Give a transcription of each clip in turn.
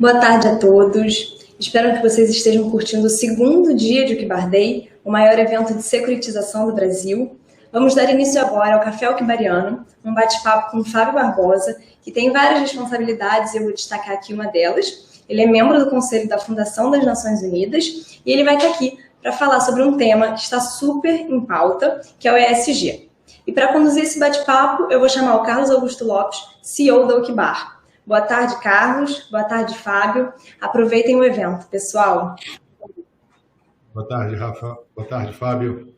Boa tarde a todos. Espero que vocês estejam curtindo o segundo dia de Okibar Day, o maior evento de securitização do Brasil. Vamos dar início agora ao Café Okibariano, um bate-papo com Fábio Barbosa, que tem várias responsabilidades e eu vou destacar aqui uma delas. Ele é membro do Conselho da Fundação das Nações Unidas e ele vai estar aqui para falar sobre um tema que está super em pauta, que é o ESG. E para conduzir esse bate-papo, eu vou chamar o Carlos Augusto Lopes, CEO da Okibar. Boa tarde, Carlos. Boa tarde, Fábio. Aproveitem o evento, pessoal. Boa tarde, Rafa. Boa tarde, Fábio.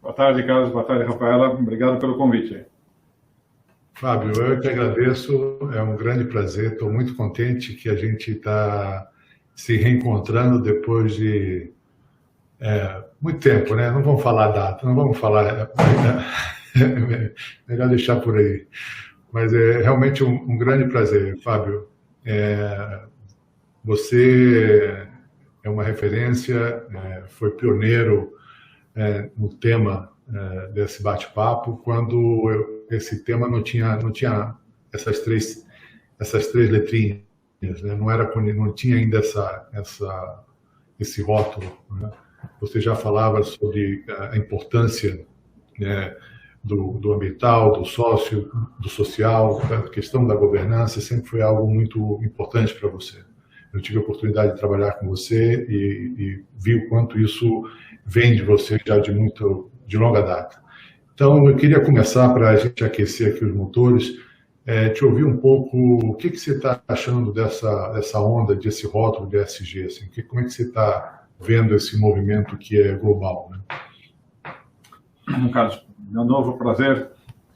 Boa tarde, Carlos. Boa tarde, Rafaela. Obrigado pelo convite. Fábio, eu que agradeço. É um grande prazer. Estou muito contente que a gente está se reencontrando depois de muito tempo, né? Não vamos falar a data, não vamos falar... melhor deixar por aí. Mas é realmente um grande prazer, Fábio. Você é uma referência, foi pioneiro no tema desse bate-papo, quando esse tema não tinha essas três letrinhas, né? Não tinha ainda esse rótulo, né? Você já falava sobre a importância, né, do ambiental, do sócio, do social, a questão da governança sempre foi algo muito importante para você. Eu tive a oportunidade de trabalhar com você e vi o quanto isso vem de você já de longa data. Então, eu queria começar, para a gente aquecer aqui os motores, te ouvir um pouco o que você está achando dessa onda, desse rótulo de ESG, assim, como é que você está vendo esse movimento que é global, né? Carlos, é um novo prazer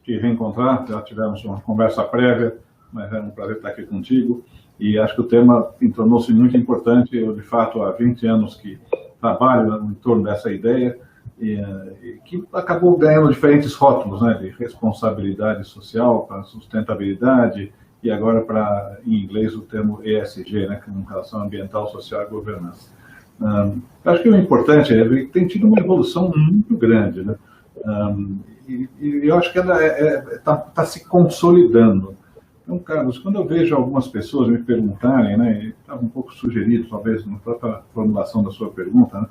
te reencontrar. Já tivemos uma conversa prévia, mas é um prazer estar aqui contigo. E acho que o tema tornou-se muito importante. Eu, de fato, há 20 anos que trabalho em torno dessa ideia e que acabou ganhando diferentes rótulos, né, de responsabilidade social para sustentabilidade e agora para, em inglês, o termo ESG, né, comunicação ambiental, social e governança. Eu acho que o importante é que tem tido uma evolução muito grande, né? E eu acho que ela está se consolidando. Então, Carlos, quando eu vejo algumas pessoas me perguntarem, né, estava um pouco sugerido, talvez, na própria formulação da sua pergunta, né,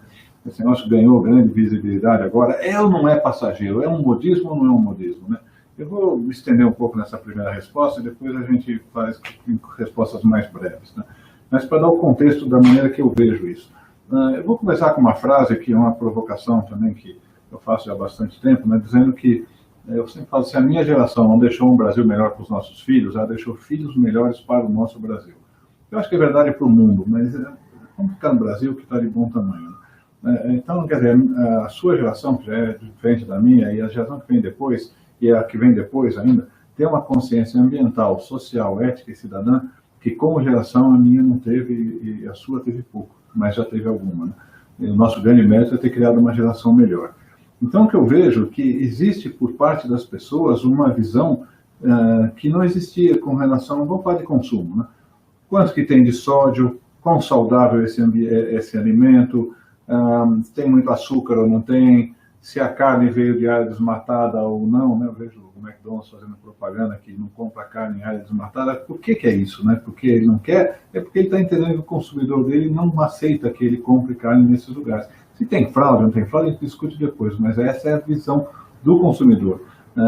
esse negócio ganhou grande visibilidade agora, ou não é passageiro, é um modismo ou não é um modismo, né? Eu vou me estender um pouco nessa primeira resposta e depois a gente faz respostas mais breves, né? Mas para dar o contexto da maneira que eu vejo isso. Eu vou começar com uma frase que é uma provocação também que eu faço já há bastante tempo, né, dizendo que eu sempre falo, se a minha geração não deixou um Brasil melhor para os nossos filhos, ela deixou filhos melhores para o nosso Brasil. Eu acho que é verdade para o mundo, mas vamos ficar no Brasil que está de bom tamanho, né? Então, quer dizer, a sua geração, que já é diferente da minha, e a geração que vem depois, e a que vem depois ainda, tem uma consciência ambiental, social, ética e cidadã, que como geração a minha não teve e a sua teve pouco, mas já teve alguma, né? E o nosso grande mérito é ter criado uma geração melhor. Então, o que eu vejo é que existe por parte das pessoas uma visão que não existia com relação, vamos falar de consumo, né? Quanto que tem de sódio, quão saudável esse alimento, tem muito açúcar ou não tem, se a carne veio de área desmatada ou não, né? Eu vejo o McDonald's fazendo propaganda que não compra carne em área desmatada. Por que é isso, né? Porque ele não quer? É porque ele está entendendo que o consumidor dele não aceita que ele compre carne nesses lugares. Se tem fraude ou não tem fraude, a gente discute depois, mas essa é a visão do consumidor.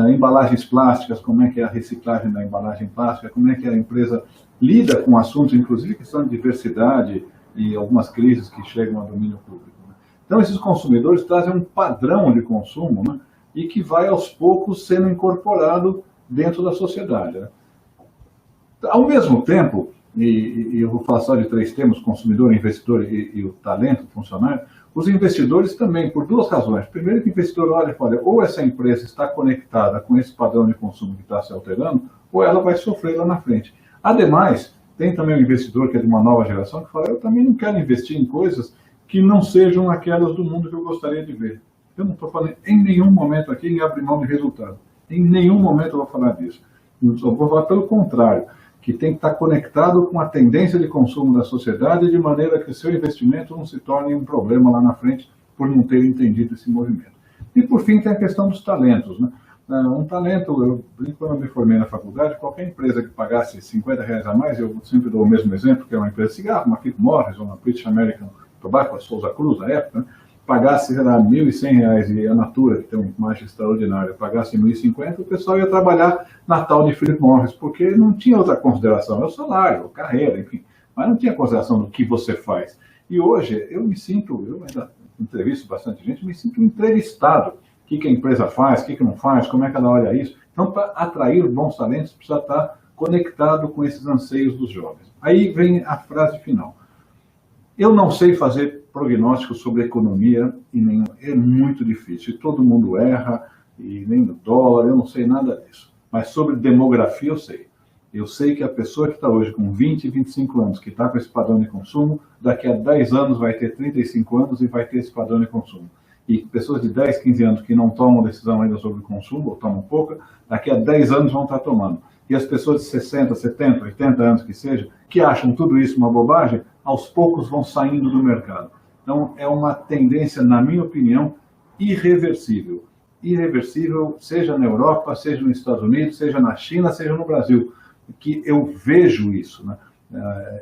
Embalagens plásticas, como é que é a reciclagem da embalagem plástica, como é que a empresa lida com assuntos, inclusive questão de diversidade e algumas crises que chegam ao domínio público, né? Então, esses consumidores trazem um padrão de consumo, né, e que vai aos poucos sendo incorporado dentro da sociedade, né? Ao mesmo tempo, e eu vou falar só de 3 temas, consumidor, investidor e o talento, funcionário, os investidores também, por 2 razões. Primeiro, que o investidor olha e fala, ou essa empresa está conectada com esse padrão de consumo que está se alterando, ou ela vai sofrer lá na frente. Ademais, tem também o investidor que é de uma nova geração que fala, eu também não quero investir em coisas que não sejam aquelas do mundo que eu gostaria de ver. Eu não estou falando em nenhum momento aqui em abrir mão de resultado. Em nenhum momento eu vou falar disso. Eu só vou falar pelo contrário, que tem que estar conectado com a tendência de consumo da sociedade de maneira que o seu investimento não se torne um problema lá na frente por não ter entendido esse movimento. E, por fim, tem a questão dos talentos, né? Um talento, eu brinco, quando eu me formei na faculdade, qualquer empresa que pagasse R$ 50 a mais, eu sempre dou o mesmo exemplo, que é uma empresa de cigarro, uma Philip Morris, uma British American Tobacco, a Souza Cruz, na época, né? Pagasse, sei lá, R$ 1.100 e a Natura, que tem uma imagem extraordinária, pagasse R$ 1.050, o pessoal ia trabalhar na tal de Philip Morris, porque não tinha outra consideração, é o salário, a carreira, enfim, mas não tinha consideração do que você faz. E hoje eu me sinto, eu ainda entrevisto bastante gente, me sinto entrevistado. O que a empresa faz, o que não faz, como é que ela olha isso. Então, para atrair bons talentos, precisa estar conectado com esses anseios dos jovens. Aí vem a frase final. Eu não sei fazer prognóstico sobre economia e nem é muito difícil. Todo mundo erra, e nem o dólar, eu não sei nada disso. Mas sobre demografia eu sei. Eu sei que a pessoa que está hoje com 20, 25 anos, que está com esse padrão de consumo, daqui a 10 anos vai ter 35 anos e vai ter esse padrão de consumo. E pessoas de 10, 15 anos que não tomam decisão ainda sobre consumo, ou tomam pouca, daqui a 10 anos vão estar tomando. E as pessoas de 60, 70, 80 anos que seja, que acham tudo isso uma bobagem, aos poucos vão saindo do mercado. Então, é uma tendência, na minha opinião, irreversível. Irreversível, seja na Europa, seja nos Estados Unidos, seja na China, seja no Brasil. Que eu vejo isso, né?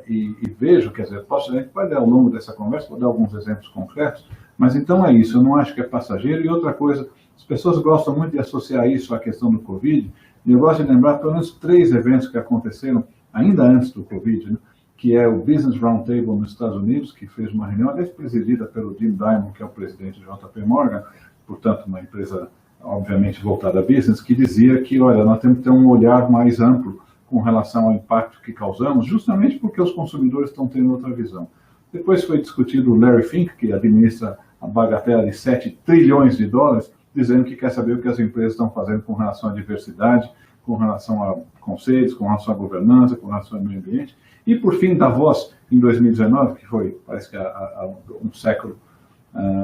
E vejo, quer dizer, a gente pode, ao longo dessa conversa, vou dar alguns exemplos concretos, mas então é isso, eu não acho que é passageiro. E outra coisa, as pessoas gostam muito de associar isso à questão do Covid, e eu gosto de lembrar pelo menos 3 eventos que aconteceram ainda antes do Covid, né? Que é o Business Roundtable nos Estados Unidos, que fez uma reunião, aliás, presidida pelo Jim Dimon, que é o presidente do JP Morgan, portanto, uma empresa, obviamente, voltada a business, que dizia que, olha, nós temos que ter um olhar mais amplo com relação ao impacto que causamos, justamente porque os consumidores estão tendo outra visão. Depois foi discutido o Larry Fink, que administra a bagatela de 7 trilhões de dólares, dizendo que quer saber o que as empresas estão fazendo com relação à diversidade, com relação a conselhos, com relação à governança, com relação ao meio ambiente. E, por fim, Davos, em 2019, que foi, parece que há um século,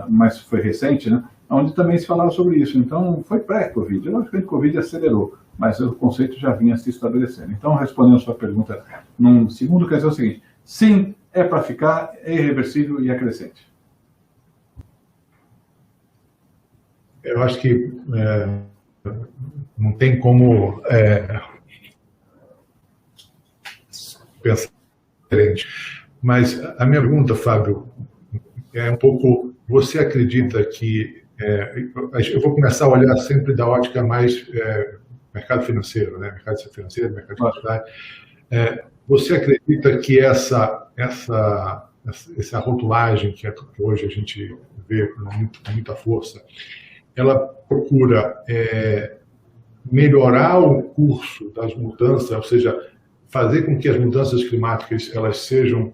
mas foi recente, né? Onde também se falava sobre isso. Então, foi pré-Covid. Eu acho que o Covid acelerou, mas o conceito já vinha se estabelecendo. Então, respondendo a sua pergunta, num segundo, quer dizer o seguinte: sim, é para ficar, é irreversível e é crescente. Eu acho que não tem como pensar diferente. Mas a minha pergunta, Fábio, é um pouco: você acredita que... eu vou começar a olhar sempre da ótica mais mercado financeiro, né? Mercado financeiro, mercado imobiliário. Você acredita que essa rotulagem que hoje a gente vê com muita força, ela procura melhorar o curso das mudanças, ou seja, fazer com que as mudanças climáticas elas sejam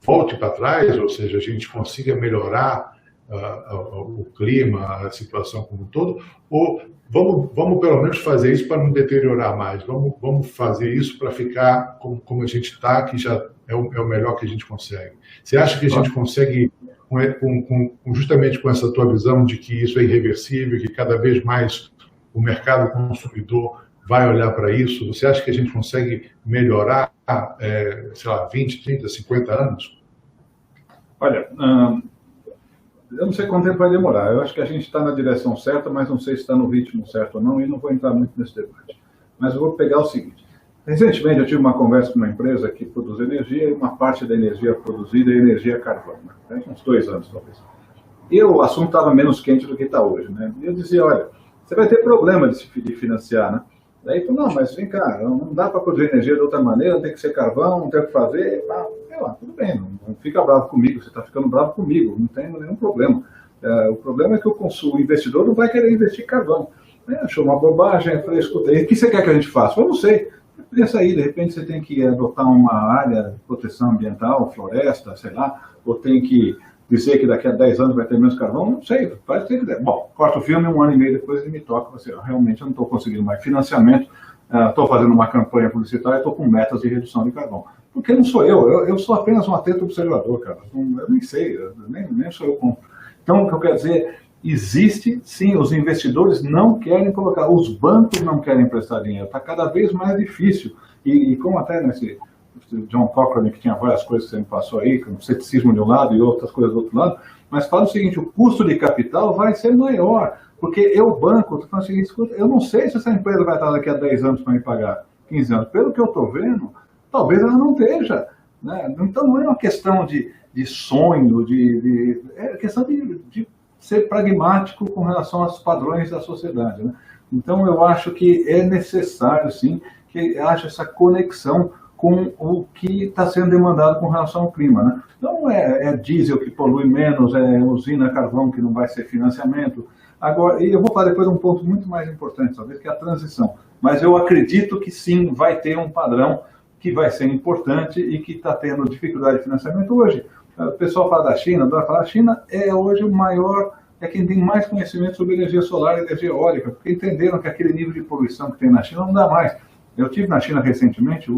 volte para trás, ou seja, a gente consiga melhorar o clima, a situação como um todo, ou vamos pelo menos fazer isso para não deteriorar mais, vamos fazer isso para ficar como a gente está, que já é o melhor que a gente consegue. Você acha que a gente consegue, justamente com essa tua visão de que isso é irreversível, que cada vez mais o mercado consumidor vai olhar para isso, você acha que a gente consegue melhorar, sei lá, 20, 30, 50 anos? Olha, eu não sei quanto tempo vai demorar. Eu acho que a gente está na direção certa, mas não sei se está no ritmo certo ou não, e não vou entrar muito nesse debate. Mas eu vou pegar o seguinte. Recentemente eu tive uma conversa com uma empresa que produz energia, e uma parte da energia produzida é energia carvão, né? Tem uns 2 anos, talvez. E o assunto estava menos quente do que está hoje, né? E eu dizia, olha, você vai ter problema de financiar, né? Daí ele falou, não, mas vem cá, não dá para produzir energia de outra maneira, tem que ser carvão, não tem o que fazer. Tudo bem, não fica bravo comigo, você está ficando bravo comigo, não tem nenhum problema. O problema é que o investidor não vai querer investir em carvão. Achou uma bobagem, eu falei, escuta, o que você quer que a gente faça? Eu não sei. Pensa aí, de repente você tem que adotar uma área de proteção ambiental, floresta, sei lá, ou tem que dizer que daqui a 10 anos vai ter menos carvão, não sei, faz o que quiser. Bom, corta o filme, 1 ano e meio depois ele me toca, realmente eu não estou conseguindo mais financiamento, estou fazendo uma campanha publicitária e estou com metas de redução de carvão. Porque não sou eu sou apenas um atento observador, cara, eu nem sei, nem sou eu compro. Então, o que eu quero dizer, existe, sim, os investidores não querem colocar, os bancos não querem emprestar dinheiro, está cada vez mais difícil, e como até nesse John Cochrane, que tinha várias coisas que você me passou aí, com ceticismo de um lado e outras coisas do outro lado, mas fala o seguinte, o custo de capital vai ser maior. Porque eu, banco, estou falando assim, escuta, eu não sei se essa empresa vai estar daqui a 10 anos para me pagar, 15 anos. Pelo que eu estou vendo, talvez ela não esteja. Né? Então não é uma questão de sonho, é questão de ser pragmático com relação aos padrões da sociedade. Né? Então eu acho que é necessário, sim, que haja essa conexão com o que está sendo demandado com relação ao clima. Né? Então é diesel que polui menos, é usina carvão que não vai ser financiamento. Agora, e eu vou falar depois de um ponto muito mais importante, talvez, que é a transição. Mas eu acredito que sim, vai ter um padrão que vai ser importante e que está tendo dificuldade de financiamento hoje. O pessoal fala da China, a China é hoje o maior, é quem tem mais conhecimento sobre energia solar e energia eólica, porque entenderam que aquele nível de poluição que tem na China não dá mais. Eu estive na China recentemente,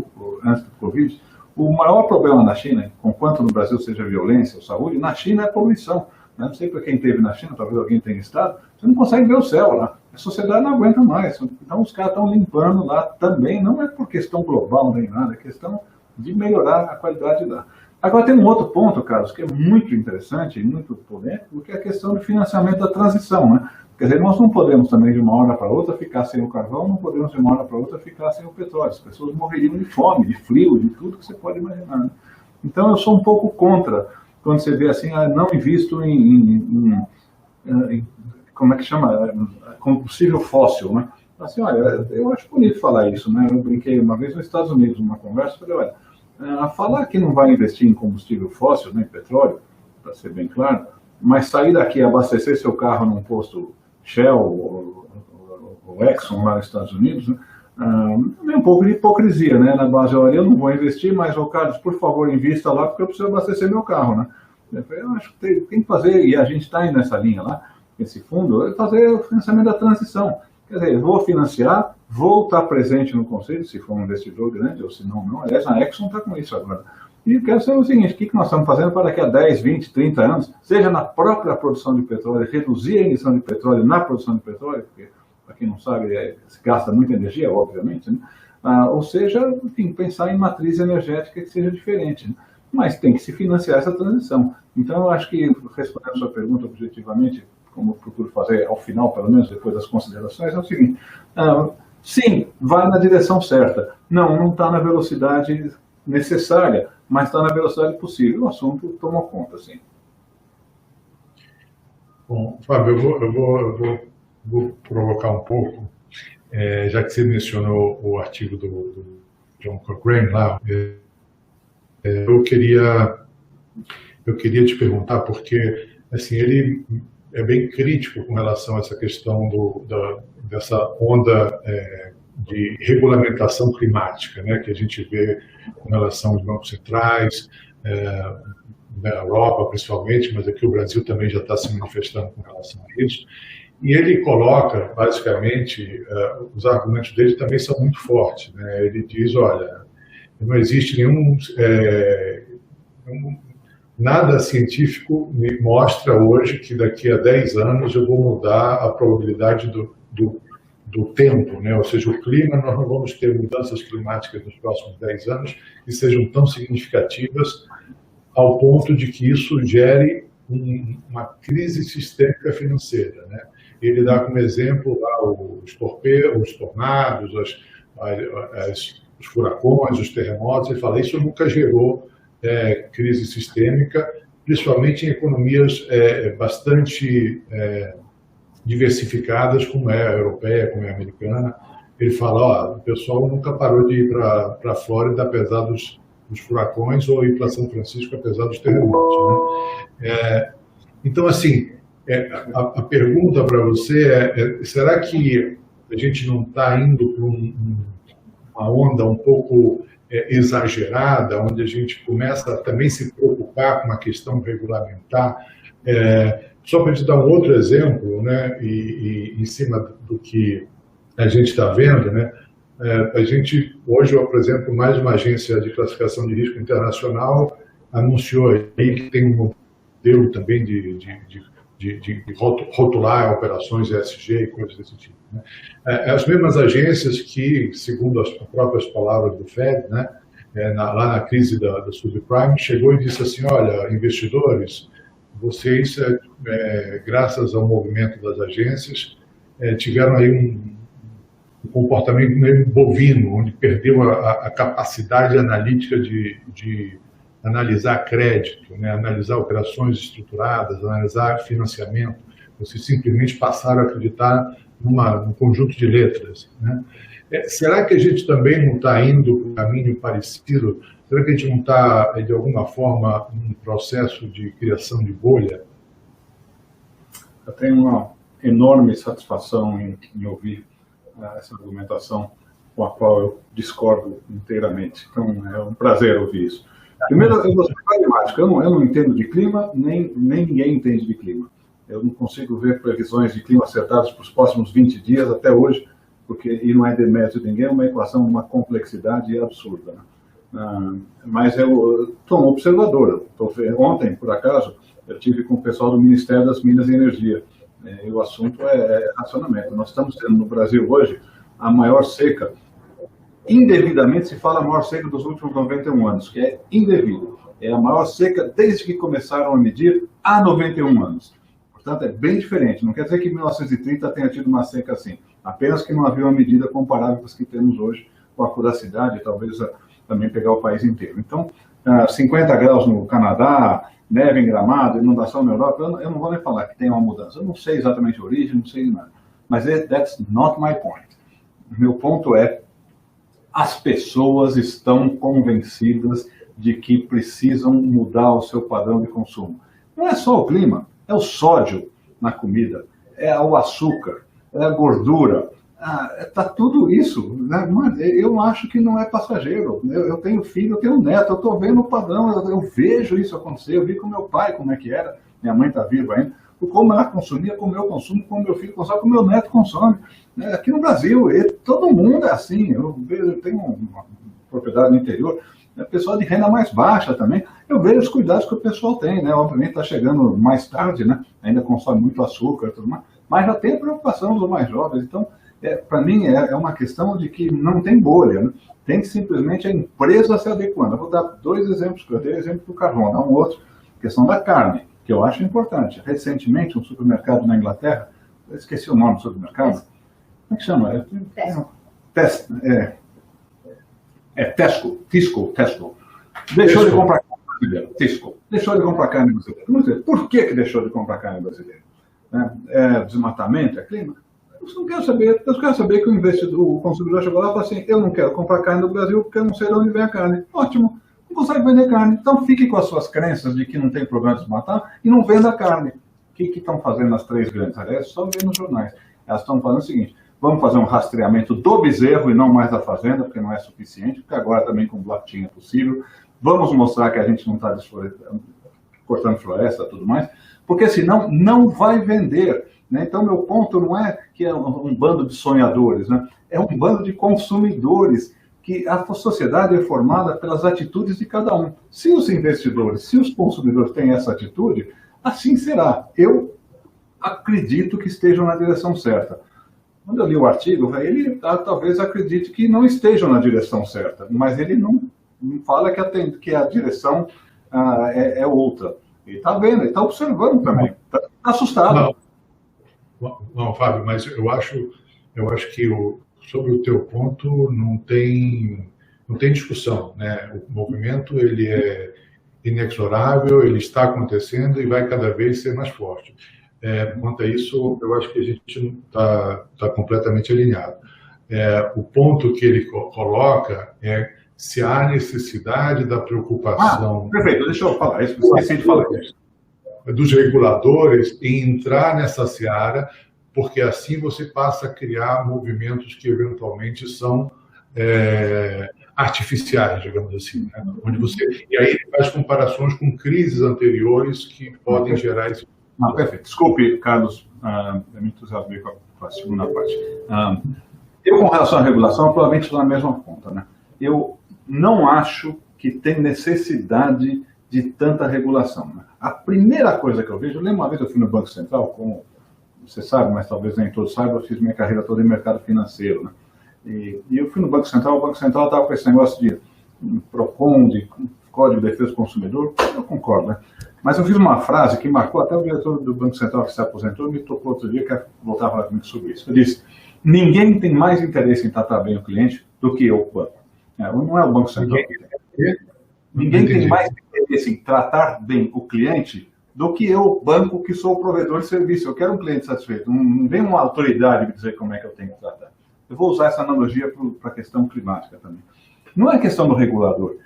antes do Covid, o maior problema na China, conquanto no Brasil seja violência ou saúde, na China é poluição. Não sei para quem esteve na China, talvez alguém tenha estado, você não consegue ver o céu lá. A sociedade não aguenta mais. Então os caras estão limpando lá também, não é por questão global nem nada, é questão de melhorar a qualidade de ar. Agora tem um outro ponto, Carlos, que é muito interessante e muito polêmico, que é a questão do financiamento da transição. Né? Quer dizer, nós não podemos também de uma hora para outra ficar sem o carvão, não podemos de uma hora para outra ficar sem o petróleo. As pessoas morreriam de fome, de frio, de tudo que você pode imaginar. Né? Então eu sou um pouco contra quando você vê assim, não invisto em como é que chama? Combustível fóssil, né? Assim, olha, eu acho bonito falar isso, né? Eu brinquei uma vez nos Estados Unidos, numa conversa, falei, olha, falar que não vai investir em combustível fóssil, nem petróleo, para ser bem claro, mas sair daqui e abastecer seu carro num posto Shell ou Exxon lá nos Estados Unidos, né? É um pouco de hipocrisia, né? Na base, olha, eu não vou investir, mas, Carlos, por favor, invista lá, porque eu preciso abastecer meu carro, né? Eu acho que tem que fazer, e a gente está indo nessa linha lá, esse fundo, é fazer o financiamento da transição. Quer dizer, eu vou financiar, vou estar presente no conselho, se for um investidor grande, ou se não, não. Aliás, a Exxon está com isso agora. E quero saber o seguinte, o que nós estamos fazendo para daqui a 10, 20, 30 anos, seja na própria produção de petróleo, reduzir a emissão de petróleo na produção de petróleo, porque, para quem não sabe, se gasta muita energia, obviamente, né? Ou seja, enfim, pensar em matriz energética que seja diferente, né? Mas tem que se financiar essa transição. Então, eu acho que, respondendo a sua pergunta objetivamente, como eu procuro fazer ao final, pelo menos depois das considerações, é o seguinte, sim, vai na direção certa. Não está na velocidade necessária, mas está na velocidade possível. O assunto tomou conta, sim. Bom, Fábio, eu vou provocar um pouco, já que você mencionou o artigo do John Cochrane lá, eu queria te perguntar, porque assim, ele é bem crítico com relação a essa questão dessa onda de regulamentação climática, né, que a gente vê com relação aos bancos centrais, na Europa principalmente, mas aqui o Brasil também já está se manifestando com relação a isso. E ele coloca, basicamente, os argumentos dele também são muito fortes. Né? Ele diz, olha, não existe nada científico me mostra hoje que daqui a 10 anos eu vou mudar a probabilidade do tempo, né? Ou seja, o clima, nós não vamos ter mudanças climáticas nos próximos 10 anos que sejam tão significativas ao ponto de que isso gere uma crise sistêmica financeira, né? Ele dá como exemplo lá os tornados, os furacões, os terremotos, ele fala, isso nunca gerou crise sistêmica, principalmente em economias bastante diversificadas, como é a europeia, como é a americana. Ele fala, o pessoal nunca parou de ir para a Flórida, apesar dos furacões, ou ir para São Francisco, apesar dos terremotos. Né? Então, assim, a pergunta para você será que a gente não está indo para uma onda um pouco exagerada, onde a gente começa a também se preocupar com uma questão regulamentar? Só para te dar um outro exemplo, né, e em cima do que a gente está vendo, né, a gente, hoje, por exemplo, mais uma agência de classificação de risco internacional anunciou aí que tem um modelo também de rotular operações ESG e coisas desse tipo. Né? As mesmas agências que, segundo as próprias palavras do Fed, né, lá na crise da subprime, chegou e disse assim, olha, investidores, vocês, graças ao movimento das agências, tiveram aí um comportamento meio bovino, onde perdeu a capacidade analítica de analisar crédito, né? Analisar operações estruturadas, analisar financiamento. Vocês simplesmente passaram a acreditar num conjunto de letras, né? Será que a gente também não está indo para um caminho parecido? Será que a gente não está, de alguma forma, num processo de criação de bolha? Eu tenho uma enorme satisfação em ouvir essa argumentação com a qual eu discordo inteiramente. Então, é um prazer ouvir isso. Primeiro, eu vou ser pragmático. Eu não entendo de clima, nem ninguém entende de clima. Eu não consigo ver previsões de clima acertadas para os próximos 20 dias até hoje, e não é demérito de ninguém, é uma equação de uma complexidade absurda, né? Mas eu estou um observador. Ontem, por acaso, eu tive com o pessoal do Ministério das Minas e Energia. E o assunto é racionamento. Nós estamos tendo no Brasil hoje a maior seca. Indevidamente se fala a maior seca dos últimos 91 anos, que é indevido. É a maior seca desde que começaram a medir há 91 anos. Portanto, é bem diferente. Não quer dizer que em 1930 tenha tido uma seca assim. Apenas que não havia uma medida comparável com as que temos hoje, com a curiosidade, talvez também pegar o país inteiro. Então, 50 graus no Canadá, neve em Gramado, inundação na Europa, eu não vou nem falar que tem uma mudança. Eu não sei exatamente a origem, não sei nada. Mas that's not my point. Meu ponto é, as pessoas estão convencidas de que precisam mudar o seu padrão de consumo. Não é só o clima, é o sódio na comida, é o açúcar, é a gordura, está tudo isso, né? Eu acho que não é passageiro. Eu tenho filho, eu tenho neto, eu estou vendo o padrão, eu vejo isso acontecer, eu vi com meu pai como é que era, minha mãe está viva ainda, como ela consumia, como eu consumo, como meu filho consome, como meu neto consome. Aqui no Brasil, todo mundo é assim. Eu tenho uma propriedade no interior, pessoal de renda mais baixa também, eu vejo os cuidados que o pessoal tem, né? Obviamente está chegando mais tarde, né? Ainda consome muito açúcar e tudo mais, mas já tem a preocupação dos mais jovens. Então, para mim, é uma questão de que não tem bolha, né? Tem que simplesmente a empresa se adequando. Eu vou dar dois exemplos, eu dei o exemplo do carvão, dar um outro, questão da carne, que eu acho importante. Recentemente, um supermercado na Inglaterra, eu esqueci o nome do supermercado, como é que chama? Tesco. Deixou de comprar carne brasileira. Tesco. Deixou de comprar carne brasileira. Por que deixou de comprar carne brasileira? É desmatamento? É clima? Eu não quero saber. Eu quero saber que o consumidor chegou lá e falou assim, eu não quero comprar carne do Brasil porque eu não sei de onde vem a carne. Ótimo. Não consegue vender carne. Então fique com as suas crenças de que não tem problema de desmatar e não venda carne. O que estão fazendo as três grandes? Aliás, só ver nos jornais. Elas estão fazendo o seguinte, vamos fazer um rastreamento do bezerro e não mais da fazenda, porque não é suficiente, porque agora também com blockchain é possível. Vamos mostrar que a gente não está cortando floresta e tudo mais, porque senão não vai vender, né? Então, meu ponto não é que é um bando de sonhadores, né? É um bando de consumidores, que a sociedade é formada pelas atitudes de cada um. Se os investidores, se os consumidores têm essa atitude, assim será. Eu acredito que estejam na direção certa. Quando eu li o artigo, ele talvez acredite que não estejam na direção certa, mas ele não fala que a direção é outra. Ele está vendo, ele está observando também, está assustado. Não, Fábio, mas eu acho que sobre o teu ponto não tem discussão, né? O movimento ele é inexorável, ele está acontecendo e vai cada vez ser mais forte. Quanto a isso, eu acho que a gente está completamente alinhado. O ponto que ele coloca é se há necessidade da preocupação... Perfeito, deixa eu falar isso, esqueci de falar isso. Dos reguladores em entrar nessa seara, porque assim você passa a criar movimentos que eventualmente são artificiais, digamos assim, né? E aí ele faz comparações com crises anteriores que podem gerar esse... Perfeito. Desculpe, Carlos, eu me entusiasmei com a segunda parte. Eu, com relação à regulação, provavelmente estou na mesma ponta, né? Eu não acho que tem necessidade de tanta regulação, né? A primeira coisa que eu vejo, eu lembro uma vez eu fui no Banco Central, como você sabe, mas talvez nem todos saibam, eu fiz minha carreira toda em mercado financeiro, né? E eu fui no Banco Central, o Banco Central estava com esse negócio de PROCON, de Código de Defesa do Consumidor, eu concordo, né? Mas eu fiz uma frase que marcou até o diretor do Banco Central que se aposentou, me tocou outro dia, quer voltar a falar comigo sobre isso. Eu disse, ninguém tem mais interesse em tratar bem o cliente do que eu, o banco. Não é o Banco Central. Ninguém tem mais interesse em tratar bem o cliente do que eu, banco, que sou o provedor de serviço. Eu quero um cliente satisfeito. Não vem uma autoridade me dizer como é que eu tenho que tratar. Eu vou usar essa analogia para a questão climática também. Não é questão do regulador.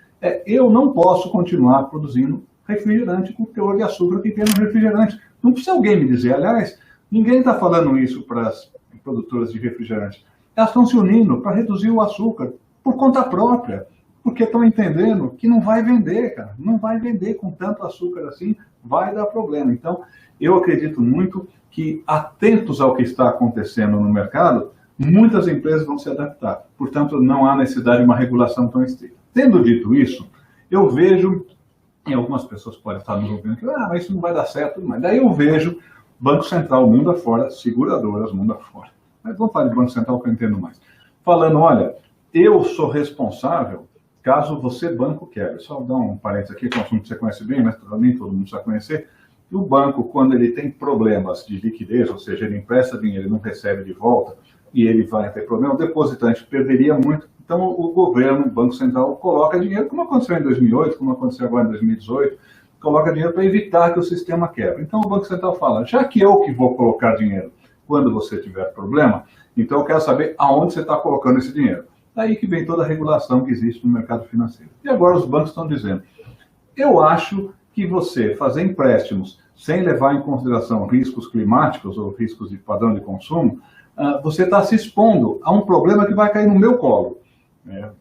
Eu não posso continuar produzindo refrigerante com o teor de açúcar que tem no refrigerante. Não precisa alguém me dizer. Aliás, ninguém está falando isso para as produtoras de refrigerante. Elas estão se unindo para reduzir o açúcar por conta própria. Porque estão entendendo que não vai vender, cara. Não vai vender com tanto açúcar assim, vai dar problema. Então, eu acredito muito que, atentos ao que está acontecendo no mercado, muitas empresas vão se adaptar. Portanto, não há necessidade de uma regulação tão estrita. Tendo dito isso, eu vejo, e algumas pessoas podem estar nos ouvindo, que mas isso não vai dar certo, mas daí eu vejo Banco Central, mundo afora, seguradoras, mundo afora. Mas vamos falar de Banco Central que eu entendo mais. Falando, olha, eu sou responsável caso você, banco, queira. Só dar um parênteses aqui, que é um assunto que você conhece bem, mas nem todo mundo precisa conhecer. E o banco, quando ele tem problemas de liquidez, ou seja, ele empresta dinheiro e não recebe de volta, e ele vai ter problema, o depositante perderia muito. Então, o governo, o Banco Central, coloca dinheiro, como aconteceu em 2008, como aconteceu agora em 2018, coloca dinheiro para evitar que o sistema quebre. Então, o Banco Central fala, já que eu que vou colocar dinheiro quando você tiver problema, então eu quero saber aonde você está colocando esse dinheiro. Daí que vem toda a regulação que existe no mercado financeiro. E agora os bancos estão dizendo, eu acho que você fazer empréstimos sem levar em consideração riscos climáticos ou riscos de padrão de consumo, você está se expondo a um problema que vai cair no meu colo.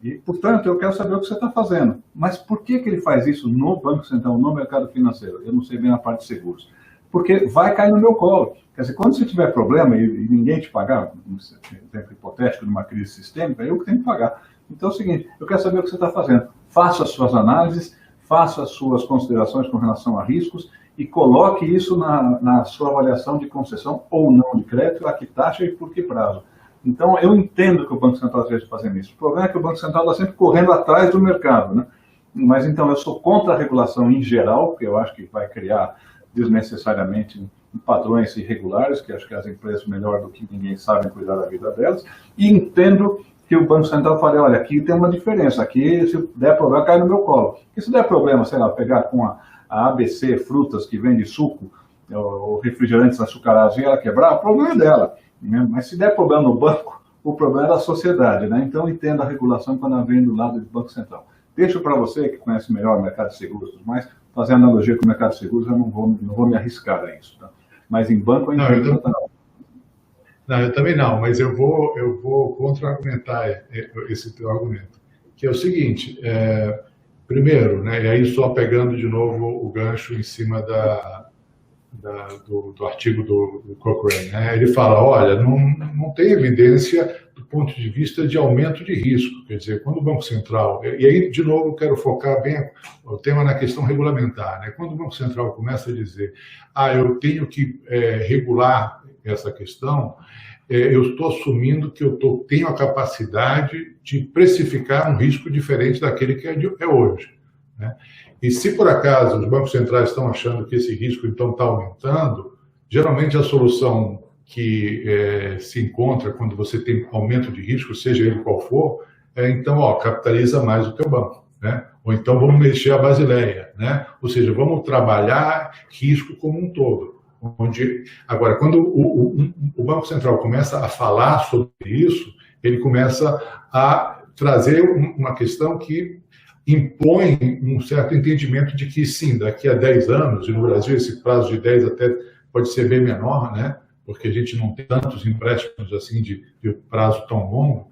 E, portanto, eu quero saber o que você está fazendo. Mas por que ele faz isso no Banco Central, no mercado financeiro? Eu não sei bem na parte de seguros. Porque vai cair no meu colo. Quer dizer, quando você tiver problema e ninguém te pagar, um exemplo hipotético de uma crise sistêmica, eu que tenho que pagar. Então é o seguinte, eu quero saber o que você está fazendo. Faça as suas análises, faça as suas considerações com relação a riscos e coloque isso na sua avaliação de concessão ou não de crédito, a que taxa e por que prazo. Então, eu entendo que o Banco Central esteja fazendo isso. O problema é que o Banco Central está sempre correndo atrás do mercado, né? Mas, então, eu sou contra a regulação em geral, porque eu acho que vai criar desnecessariamente padrões irregulares, que acho que as empresas, melhor do que ninguém, sabem cuidar da vida delas, e entendo que o Banco Central fala, olha, aqui tem uma diferença, aqui se der problema, cai no meu colo. E se der problema, sei lá, pegar com a ABC Frutas, que vende suco, ou refrigerantes açucarados, e ela quebrar, o problema é dela. Mas se der problema no banco, o problema é da sociedade, né? Então, entenda a regulação quando ela vem do lado do Banco Central. Deixo para você, que conhece melhor o mercado de seguros e tudo mais, fazer analogia com o mercado de seguros, eu não vou me arriscar a isso. Tá? Mas em banco eu entendo. Não, eu também não, mas eu vou contra-argumentar esse teu argumento, que é o seguinte, primeiro, né, e aí só pegando de novo o gancho em cima do artigo do Cochrane, né? Ele fala, olha, não tem evidência do ponto de vista de aumento de risco, quer dizer, quando o Banco Central, e aí de novo eu quero focar bem o tema na questão regulamentar, né? Quando o Banco Central começa a dizer, eu tenho que regular essa questão, eu estou assumindo que eu tenho a capacidade de precificar um risco diferente daquele que é hoje, né? E se por acaso os bancos centrais estão achando que esse risco então está aumentando, geralmente a solução que se encontra quando você tem aumento de risco, seja ele qual for, então capitaliza mais o teu banco, né? Ou então vamos mexer a Basileia, né? Ou seja, vamos trabalhar risco como um todo. Agora, quando o Banco Central começa a falar sobre isso, ele começa a trazer uma questão que impõe um certo entendimento de que, sim, daqui a 10 anos, e no Brasil esse prazo de 10 até pode ser bem menor, né? Porque a gente não tem tantos empréstimos assim de prazo tão longo,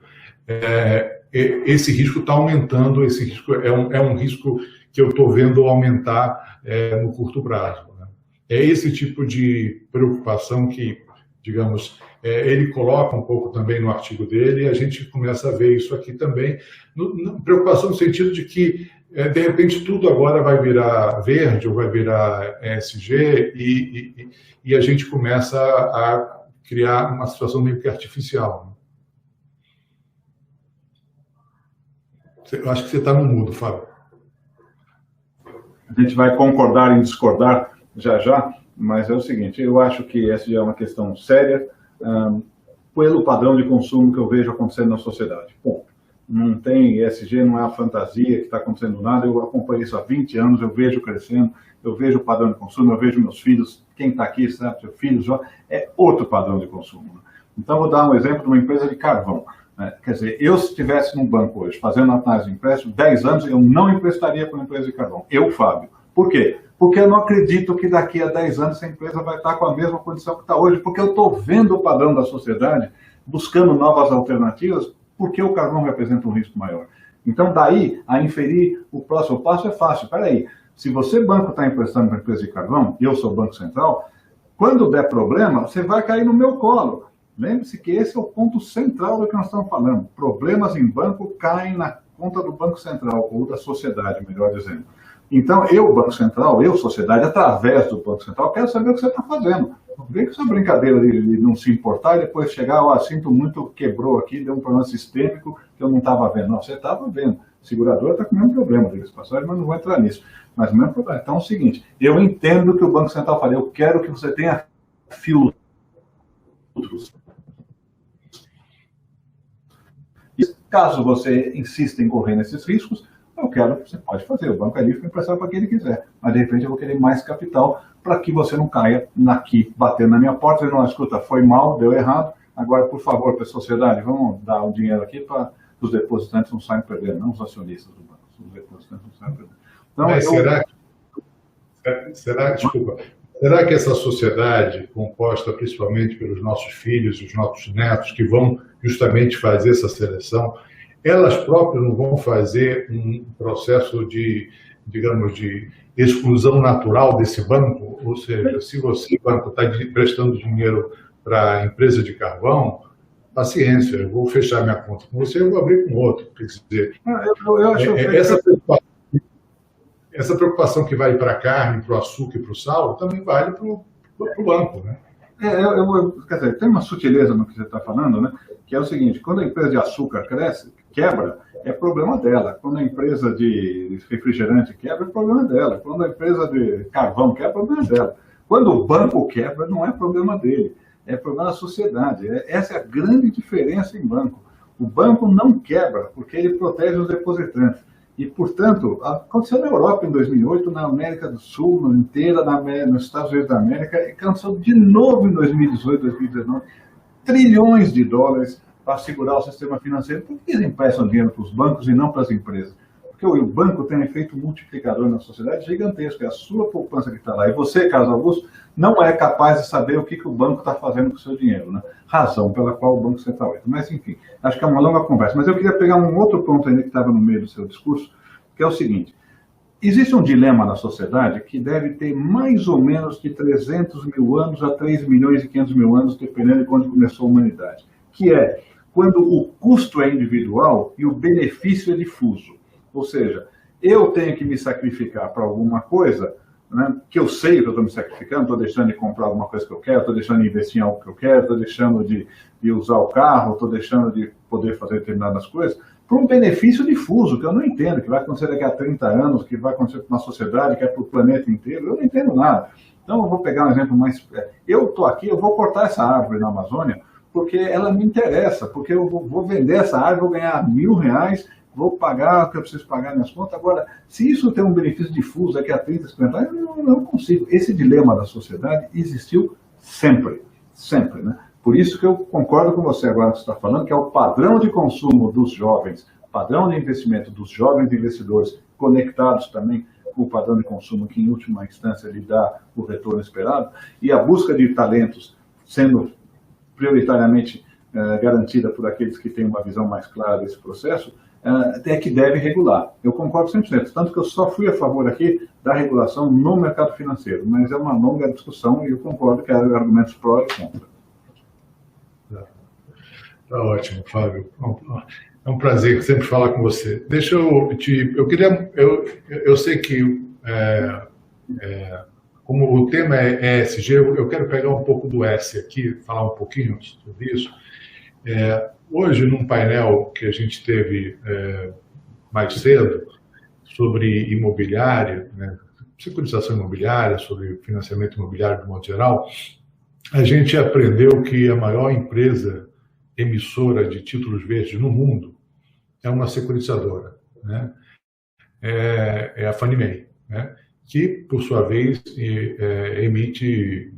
esse risco está aumentando, esse risco é um risco que eu estou vendo aumentar no curto prazo. Né? É esse tipo de preocupação que, digamos, ele coloca um pouco também no artigo dele, e a gente começa a ver isso aqui também, preocupação no sentido de que, de repente, tudo agora vai virar verde ou vai virar ESG, e a gente começa a criar uma situação meio que artificial. Eu acho que você está no mudo, Fábio. A gente vai concordar em discordar já já, mas é o seguinte, eu acho que essa é uma questão séria, pelo padrão de consumo que eu vejo acontecendo na sociedade. Bom, não tem ESG, não é a fantasia que está acontecendo nada, eu acompanho isso há 20 anos, eu vejo crescendo, eu vejo o padrão de consumo, eu vejo meus filhos, quem está aqui, sabe, seus filhos, é outro padrão de consumo. Então, vou dar um exemplo de uma empresa de carvão. Quer dizer, eu se estivesse num banco hoje, fazendo análise de empréstimo, 10 anos, eu não emprestaria para uma empresa de carvão. Eu, Fábio. Por quê? Porque eu não acredito que daqui a 10 anos essa empresa vai estar com a mesma condição que está hoje, porque eu estou vendo o padrão da sociedade, buscando novas alternativas, porque o carvão representa um risco maior. Então, daí, a inferir o próximo passo é fácil. Espera aí, se você, banco, está emprestando para a empresa de carvão, e eu sou Banco Central, quando der problema, você vai cair no meu colo. Lembre-se que esse é o ponto central do que nós estamos falando. Problemas em banco caem na conta do Banco Central, ou da sociedade, melhor dizendo. Então, eu, Banco Central, eu, sociedade, através do Banco Central, quero saber o que você está fazendo. Não vem com essa brincadeira de não se importar e depois chegar, sinto muito, quebrou aqui, deu um problema sistêmico que eu não estava vendo. Não, você estava vendo. A seguradora está com o mesmo problema, diga-se passagem, mas não vou entrar nisso. Mas o mesmo problema. Então é o seguinte, eu entendo que o Banco Central fala, eu quero que você tenha filtros. E caso você insista em correr nesses riscos, eu quero, você pode fazer, o banco é livre para emprestar para quem ele quiser, mas de repente eu vou querer mais capital para que você não caia aqui, batendo na minha porta, e não, escuta, foi mal, deu errado, agora, por favor, para a sociedade, vamos dar o dinheiro aqui para os depositantes não saem perdendo, não os acionistas do banco, os depositantes não saem perdendo. Então, mas será que essa sociedade, composta principalmente pelos nossos filhos e os nossos netos, que vão justamente fazer essa seleção, elas próprias não vão fazer um processo de, digamos, de exclusão natural desse banco? Ou seja, se você, banco, está emprestando dinheiro para a empresa de carvão, paciência, eu vou fechar minha conta com você, eu vou abrir com outro. Quer dizer, eu acho essa preocupação que vai para a carne, para o açúcar e para o sal, também vale para o banco, né? Quer dizer, tem uma sutileza no que você está falando, né? Que é o seguinte, quando a empresa de açúcar cresce, quebra, é problema dela. Quando a empresa de refrigerante quebra, é problema dela. Quando a empresa de carvão quebra, é problema dela. Quando o banco quebra, não é problema dele, é problema da sociedade. Essa é a grande diferença em banco. O banco não quebra, porque ele protege os depositantes. E, portanto, aconteceu na Europa em 2008, na América do Sul, inteira, nos Estados Unidos da América, e aconteceu de novo em 2018, 2019, trilhões de dólares para segurar o sistema financeiro. Por que eles emprestam dinheiro para os bancos e não para as empresas? Porque o banco tem um efeito multiplicador na sociedade gigantesco, é a sua poupança que está lá. E você, Carlos Augusto, não é capaz de saber o que o banco está fazendo com o seu dinheiro, né? Razão pela qual o Banco Central entra. Mas, enfim, acho que é uma longa conversa. Mas eu queria pegar um outro ponto ainda que estava no meio do seu discurso, que é o seguinte. Existe um dilema na sociedade que deve ter mais ou menos de 300 mil anos a 3 milhões e 500 mil anos, dependendo de quando começou a humanidade, que é quando o custo é individual e o benefício é difuso. Ou seja, eu tenho que me sacrificar para alguma coisa, né, que eu sei que eu estou me sacrificando, estou deixando de comprar alguma coisa que eu quero, estou deixando de investir em algo que eu quero, estou deixando de usar o carro, estou deixando de poder fazer determinadas coisas, por um benefício difuso, que eu não entendo, que vai acontecer daqui a 30 anos, que vai acontecer na sociedade, que é para o planeta inteiro, eu não entendo nada. Então, eu vou pegar um exemplo mais... Eu estou aqui, eu vou cortar essa árvore na Amazônia, porque ela me interessa, porque eu vou vender essa árvore, vou ganhar R$1.000, vou pagar o que eu preciso pagar nas contas. Agora, se isso tem um benefício difuso daqui a 30, 50 anos, eu não consigo. Esse dilema da sociedade existiu sempre, né? Por isso que eu concordo com você agora que você está falando, que é o padrão de consumo dos jovens, padrão de investimento dos jovens investidores, conectados também com o padrão de consumo que, em última instância, lhe dá o retorno esperado, e a busca de talentos sendo prioritariamente garantida por aqueles que têm uma visão mais clara desse processo, é que deve regular. Eu concordo 100%, tanto que eu só fui a favor aqui da regulação no mercado financeiro, mas é uma longa discussão e eu concordo que há argumentos pró e contra. Tá ótimo, Fábio. É um prazer sempre falar com você. Eu sei que como o tema é ESG, eu quero pegar um pouco do S aqui, falar um pouquinho sobre isso. Hoje, num painel que a gente teve mais cedo, sobre imobiliária, né, securitização imobiliária, sobre financiamento imobiliário de modo geral, a gente aprendeu que a maior empresa emissora de títulos verdes no mundo é uma securitizadora, né? É a Fannie Mae, né? Que, por sua vez, emite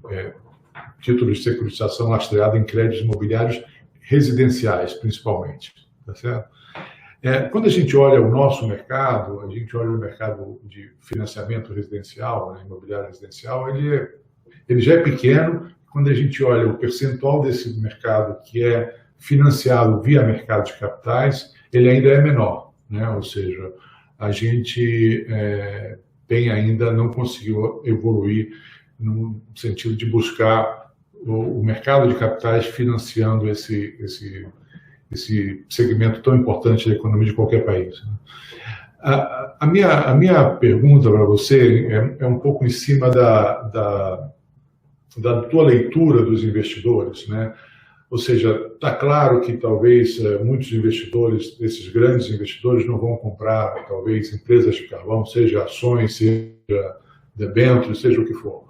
títulos de securitização lastreado em créditos imobiliários residenciais, principalmente. Tá certo? Quando a gente olha o nosso mercado, a gente olha o mercado de financiamento residencial, né, imobiliário residencial, ele já é pequeno. Quando a gente olha o percentual desse mercado que é financiado via mercado de capitais, ele ainda é menor, né? Ou seja, a gente ainda não conseguiu evoluir no sentido de buscar o mercado de capitais financiando esse segmento tão importante da economia de qualquer país. A minha pergunta para você é um pouco em cima da tua leitura dos investidores, né? Ou seja, está claro que talvez muitos investidores, esses grandes investidores, não vão comprar talvez empresas de carvão, seja ações, seja debêntures, seja o que for.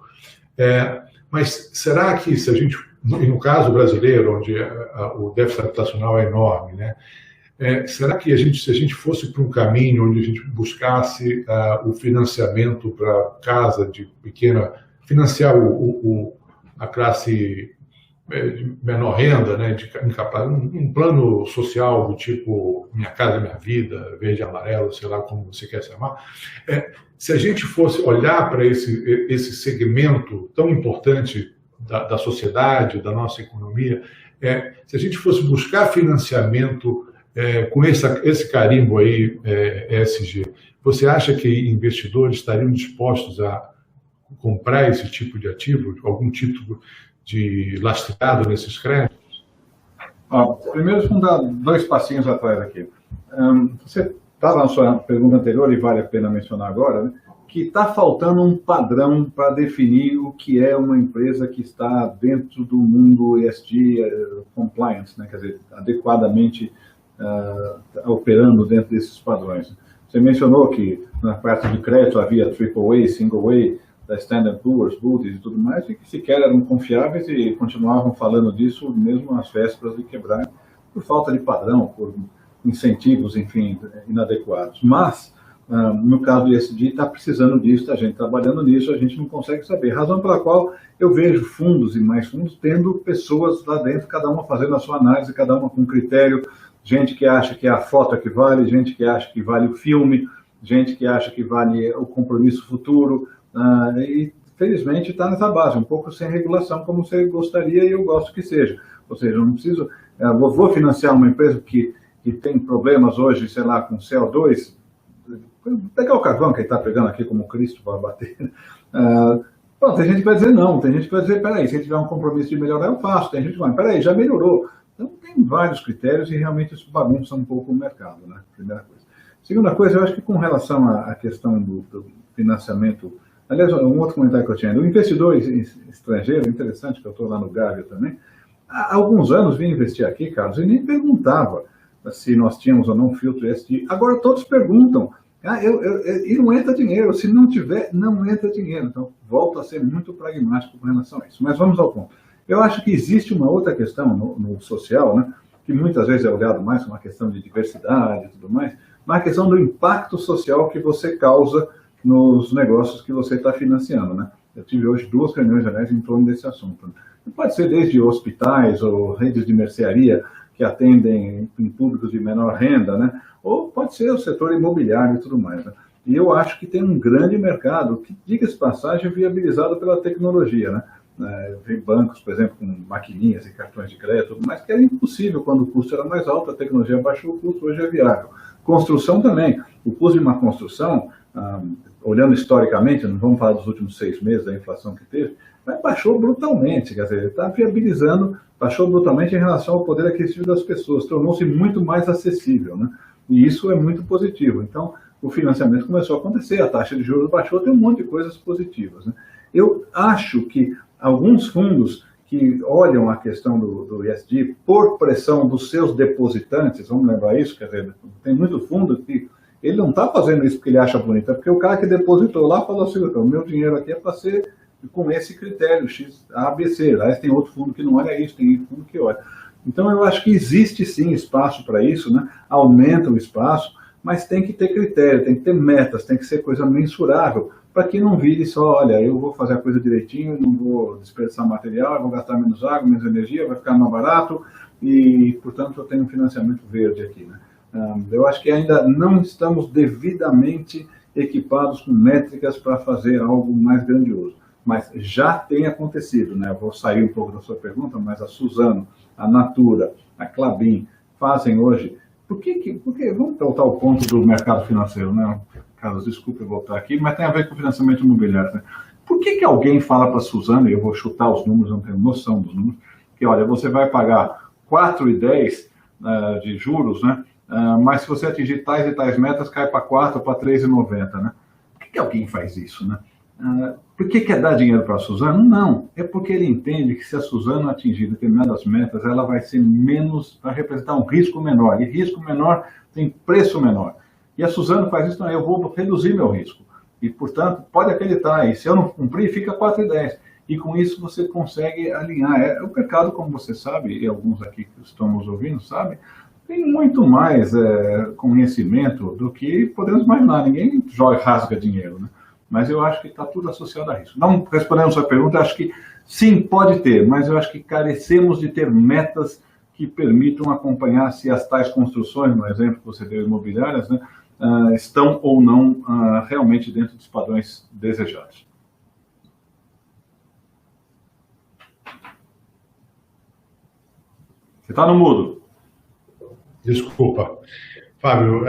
Mas será que se a gente, no caso brasileiro, onde o déficit habitacional é enorme, né? Será que se a gente fosse para um caminho onde a gente buscasse o financiamento para casa de pequena, financiar a classe de menor renda, né, um plano social do tipo Minha Casa Minha Vida, verde e amarelo, sei lá como você quer chamar, se a gente fosse olhar para esse segmento tão importante da sociedade, da nossa economia, se a gente fosse buscar financiamento com esse carimbo aí, ESG, você acha que investidores estariam dispostos a comprar esse tipo de ativo, algum tipo de lastreado nesses créditos? Primeiro, vamos dar 2 passinhos atrás aqui. Você estava na sua pergunta anterior, e vale a pena mencionar agora, né, que está faltando um padrão para definir o que é uma empresa que está dentro do mundo ESG compliance, né, quer dizer, adequadamente operando dentro desses padrões. Você mencionou que na parte de crédito havia AAA, Single A, da Standard & Poor's, Moody's e tudo mais, e que sequer eram confiáveis e continuavam falando disso mesmo às vésperas de quebrar, por falta de padrão, por incentivos, enfim, inadequados. Mas, no caso do ESG, está precisando disso, a gente trabalhando nisso, a gente não consegue saber. Razão pela qual eu vejo fundos e mais fundos tendo pessoas lá dentro, cada uma fazendo a sua análise, cada uma com critério, gente que acha que é a foto que vale, gente que acha que vale o filme, gente que acha que vale o compromisso futuro, e felizmente está nessa base, um pouco sem regulação como você gostaria e eu gosto que seja. Ou seja, eu não preciso, vou financiar uma empresa que tem problemas hoje, sei lá, com CO2, pegar o carvão que ele está pegando aqui como Cristo para bater. Bom, tem gente que vai dizer não, tem gente que vai dizer, peraí, se tiver um compromisso de melhorar, eu faço. Tem gente que vai, peraí, já melhorou. Então tem vários critérios e realmente isso bagunça um pouco o mercado, né? Primeira coisa. Segunda coisa, eu acho que com relação à questão do financiamento. Aliás, um outro comentário que eu tinha, o investidor estrangeiro, interessante, que eu estou lá no Gávea também, há alguns anos vim investir aqui, Carlos, e nem perguntava se nós tínhamos ou não filtro ESG. Agora todos perguntam, e não entra dinheiro, se não tiver, não entra dinheiro. Então, volto a ser muito pragmático com relação a isso. Mas vamos ao ponto. Eu acho que existe uma outra questão no social, né, que muitas vezes é olhado mais como uma questão de diversidade e tudo mais, mas a questão do impacto social que você causa nos negócios que você está financiando, né? Eu tive hoje 2 reuniões, aliás, em torno desse assunto. Pode ser desde hospitais ou redes de mercearia que atendem em públicos de menor renda, né? Ou pode ser o setor imobiliário e tudo mais, né? E eu acho que tem um grande mercado, que, diga-se passagem, viabilizado pela tecnologia, né? Vi bancos, por exemplo, com maquininhas e cartões de crédito, mas que era impossível quando o custo era mais alto, a tecnologia baixou o custo, hoje é viável. Construção também. O custo de uma construção, olhando historicamente, não vamos falar dos últimos 6 meses da inflação que teve, mas baixou brutalmente, quer dizer, está viabilizando, baixou brutalmente em relação ao poder aquisitivo das pessoas, tornou-se muito mais acessível, né? E isso é muito positivo. Então, o financiamento começou a acontecer, a taxa de juros baixou, tem um monte de coisas positivas, né? Eu acho que alguns fundos que olham a questão do ESG por pressão dos seus depositantes, vamos lembrar isso, quer dizer, tem muito fundo que Ele não está fazendo isso porque ele acha bonito, é porque o cara que depositou lá falou assim, o meu dinheiro aqui é para ser com esse critério, X, A, B, C. Aliás, tem outro fundo que não olha isso, tem fundo que olha. Então, eu acho que existe sim espaço para isso, né? Aumenta o espaço, mas tem que ter critério, tem que ter metas, tem que ser coisa mensurável, para que não vire só, olha, eu vou fazer a coisa direitinho, não vou desperdiçar material, eu vou gastar menos água, menos energia, vai ficar mais barato, e, portanto, eu tenho um financiamento verde aqui, né? Eu acho que ainda não estamos devidamente equipados com métricas para fazer algo mais grandioso. Mas já tem acontecido, né? Eu vou sair um pouco da sua pergunta, mas a Suzano, a Natura, a Klabin fazem hoje. Porque vamos voltar ao ponto do mercado financeiro, né? Carlos, desculpe voltar aqui, mas tem a ver com o financiamento imobiliário, né? Por que alguém fala para a Suzano, e eu vou chutar os números, não tenho noção dos números, que olha, você vai pagar 4,10 de juros, né? Mas se você atingir tais e tais metas, cai para 4 ou para 3,90, né? Por que alguém faz isso, né? Por que quer dar dinheiro para a Suzano? Não, é porque ele entende que se a Suzano atingir determinadas metas, ela vai ser menos, vai representar um risco menor, e risco menor tem preço menor. E a Suzano faz isso, não, eu vou reduzir meu risco. E, portanto, pode acreditar, e se eu não cumprir, fica 4,10. E com isso você consegue alinhar. O mercado, como você sabe, e alguns aqui que estamos ouvindo sabem, tem muito mais conhecimento do que podemos imaginar. Ninguém rasga dinheiro, né? Mas eu acho que está tudo associado a risco. Não respondendo a sua pergunta, acho que sim, pode ter, mas eu acho que carecemos de ter metas que permitam acompanhar se as tais construções, no exemplo que você deu, imobiliárias, né, estão ou não realmente dentro dos padrões desejados. Você está no mudo. Desculpa. Fábio,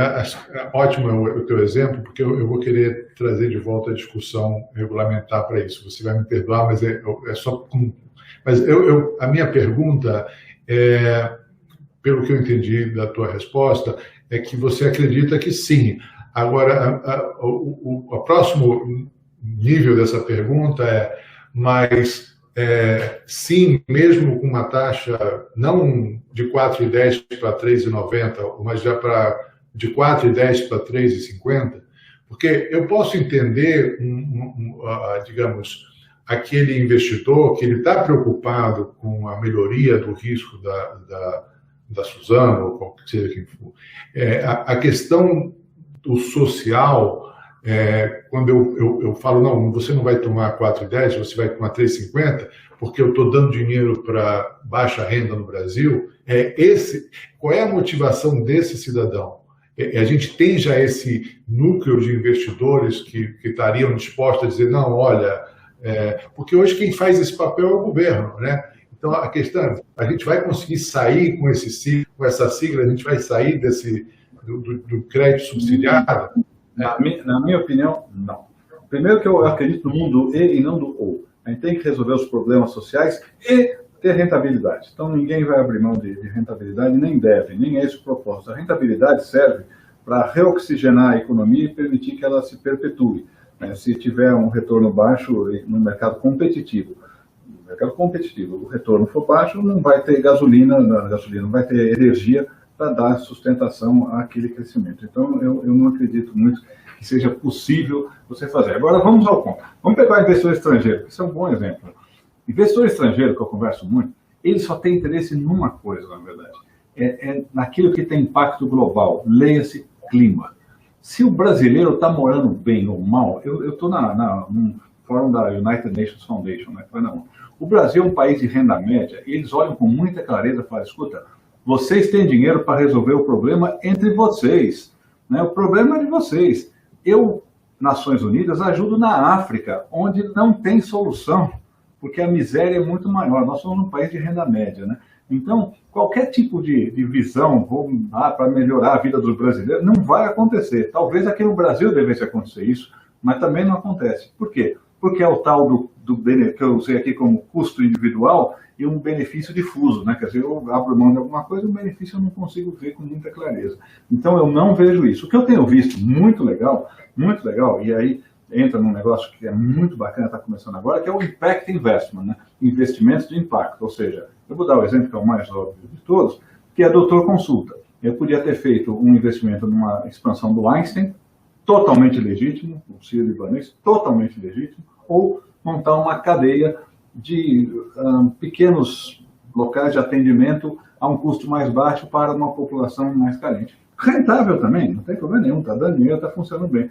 ótimo o teu exemplo, porque eu vou querer trazer de volta a discussão regulamentar para isso. Você vai me perdoar, mas é só... Mas a minha pergunta, pelo que eu entendi da tua resposta, é que você acredita que sim. Agora, o próximo nível dessa pergunta mas sim, mesmo com uma taxa não de 4,10 para 3,90, mas já de 4,10 para 3,50, porque eu posso entender, digamos, aquele investidor que ele está preocupado com a melhoria do risco da Suzano, ou qualquer seja quem for. A questão do social, quando eu falo, não, você não vai tomar 4,10, você vai tomar 3,50, porque eu estou dando dinheiro para baixa renda no Brasil, qual é a motivação desse cidadão? A gente tem já esse núcleo de investidores que estariam dispostos a dizer, não, olha, porque hoje quem faz esse papel é o governo, né? Então a questão é, a gente vai conseguir sair com essa sigla, a gente vai sair do crédito subsidiado? Na minha opinião, não. Primeiro que eu acredito no mundo E e não do O. A gente tem que resolver os problemas sociais e ter rentabilidade. Então ninguém vai abrir mão de rentabilidade, nem deve, nem é esse o propósito. A rentabilidade serve para reoxigenar a economia e permitir que ela se perpetue. Se tiver um retorno baixo no mercado competitivo, o retorno for baixo, não vai ter gasolina, não vai ter energia para dar sustentação àquele crescimento. Então, eu não acredito muito que seja possível você fazer. Agora, vamos ao ponto. Vamos pegar o investidor estrangeiro, que isso é um bom exemplo. Investidor estrangeiro, que eu converso muito, ele só tem interesse numa coisa, na verdade. Naquilo que tem impacto global, leia-se clima. Se o brasileiro está morando bem ou mal, eu estou num fórum da United Nations Foundation, né? O Brasil é um país de renda média, e eles olham com muita clareza e falam, escuta, vocês têm dinheiro para resolver o problema entre vocês, né? O problema é de vocês. Eu, Nações Unidas, ajudo na África, onde não tem solução, porque a miséria é muito maior. Nós somos um país de renda média, né? Então, qualquer tipo de visão para melhorar a vida dos brasileiros não vai acontecer. Talvez aqui no Brasil devesse acontecer isso, mas também não acontece. Por quê? Porque é o tal que eu usei aqui como custo individual e um benefício difuso, né? Quer dizer, eu abro mão de alguma coisa, o benefício eu não consigo ver com muita clareza. Então, eu não vejo isso. O que eu tenho visto muito legal, e aí entra num negócio que é muito bacana, está começando agora, que é o Impact Investment, né? Investimentos de impacto. Ou seja, eu vou dar o exemplo que é o mais óbvio de todos, que é a Doutor Consulta. Eu podia ter feito um investimento numa expansão do Einstein, totalmente legítimo, o sírio-libanês, totalmente legítimo, ou montar uma cadeia de pequenos locais de atendimento a um custo mais baixo para uma população mais carente. Rentável também, não tem problema nenhum, está dando dinheiro, está funcionando bem.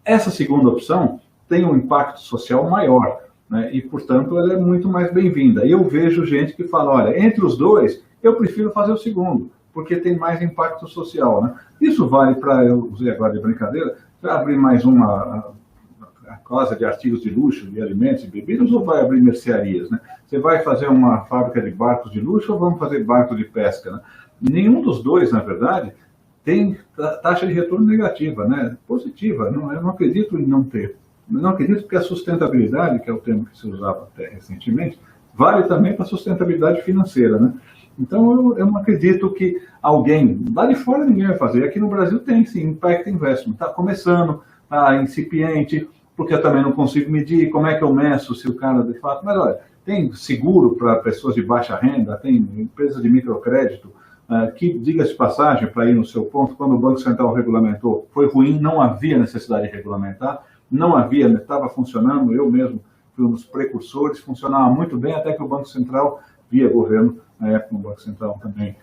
Essa segunda opção tem um impacto social maior, né? E, portanto, ela é muito mais bem-vinda. E eu vejo gente que fala, olha, entre os dois, eu prefiro fazer o segundo, porque tem mais impacto social, né? Isso vale para, eu usei agora de brincadeira, vai abrir mais uma casa de artigos de luxo, de alimentos e bebidas, ou vai abrir mercearias, né? Você vai fazer uma fábrica de barcos de luxo ou vamos fazer barco de pesca, né? Nenhum dos dois, na verdade, tem taxa de retorno negativa, né? Positiva. Não, eu não acredito em não ter. Eu não acredito que a sustentabilidade, que é o termo que se usava até recentemente, vale também para a sustentabilidade financeira, né? Então, eu não acredito que alguém, lá de fora ninguém vai fazer. Aqui no Brasil tem, sim, Impact Investment. Está começando, está incipiente, porque eu também não consigo medir como é que eu meço se o cara, de fato... Mas, olha, tem seguro para pessoas de baixa renda, tem empresas de microcrédito, que, diga-se de passagem, para ir no seu ponto, quando o Banco Central regulamentou, foi ruim, não havia necessidade de regulamentar, não havia, estava funcionando, eu mesmo fui um dos precursores, funcionava muito bem, até que o Banco Central, via governo, na época o Banco Central também,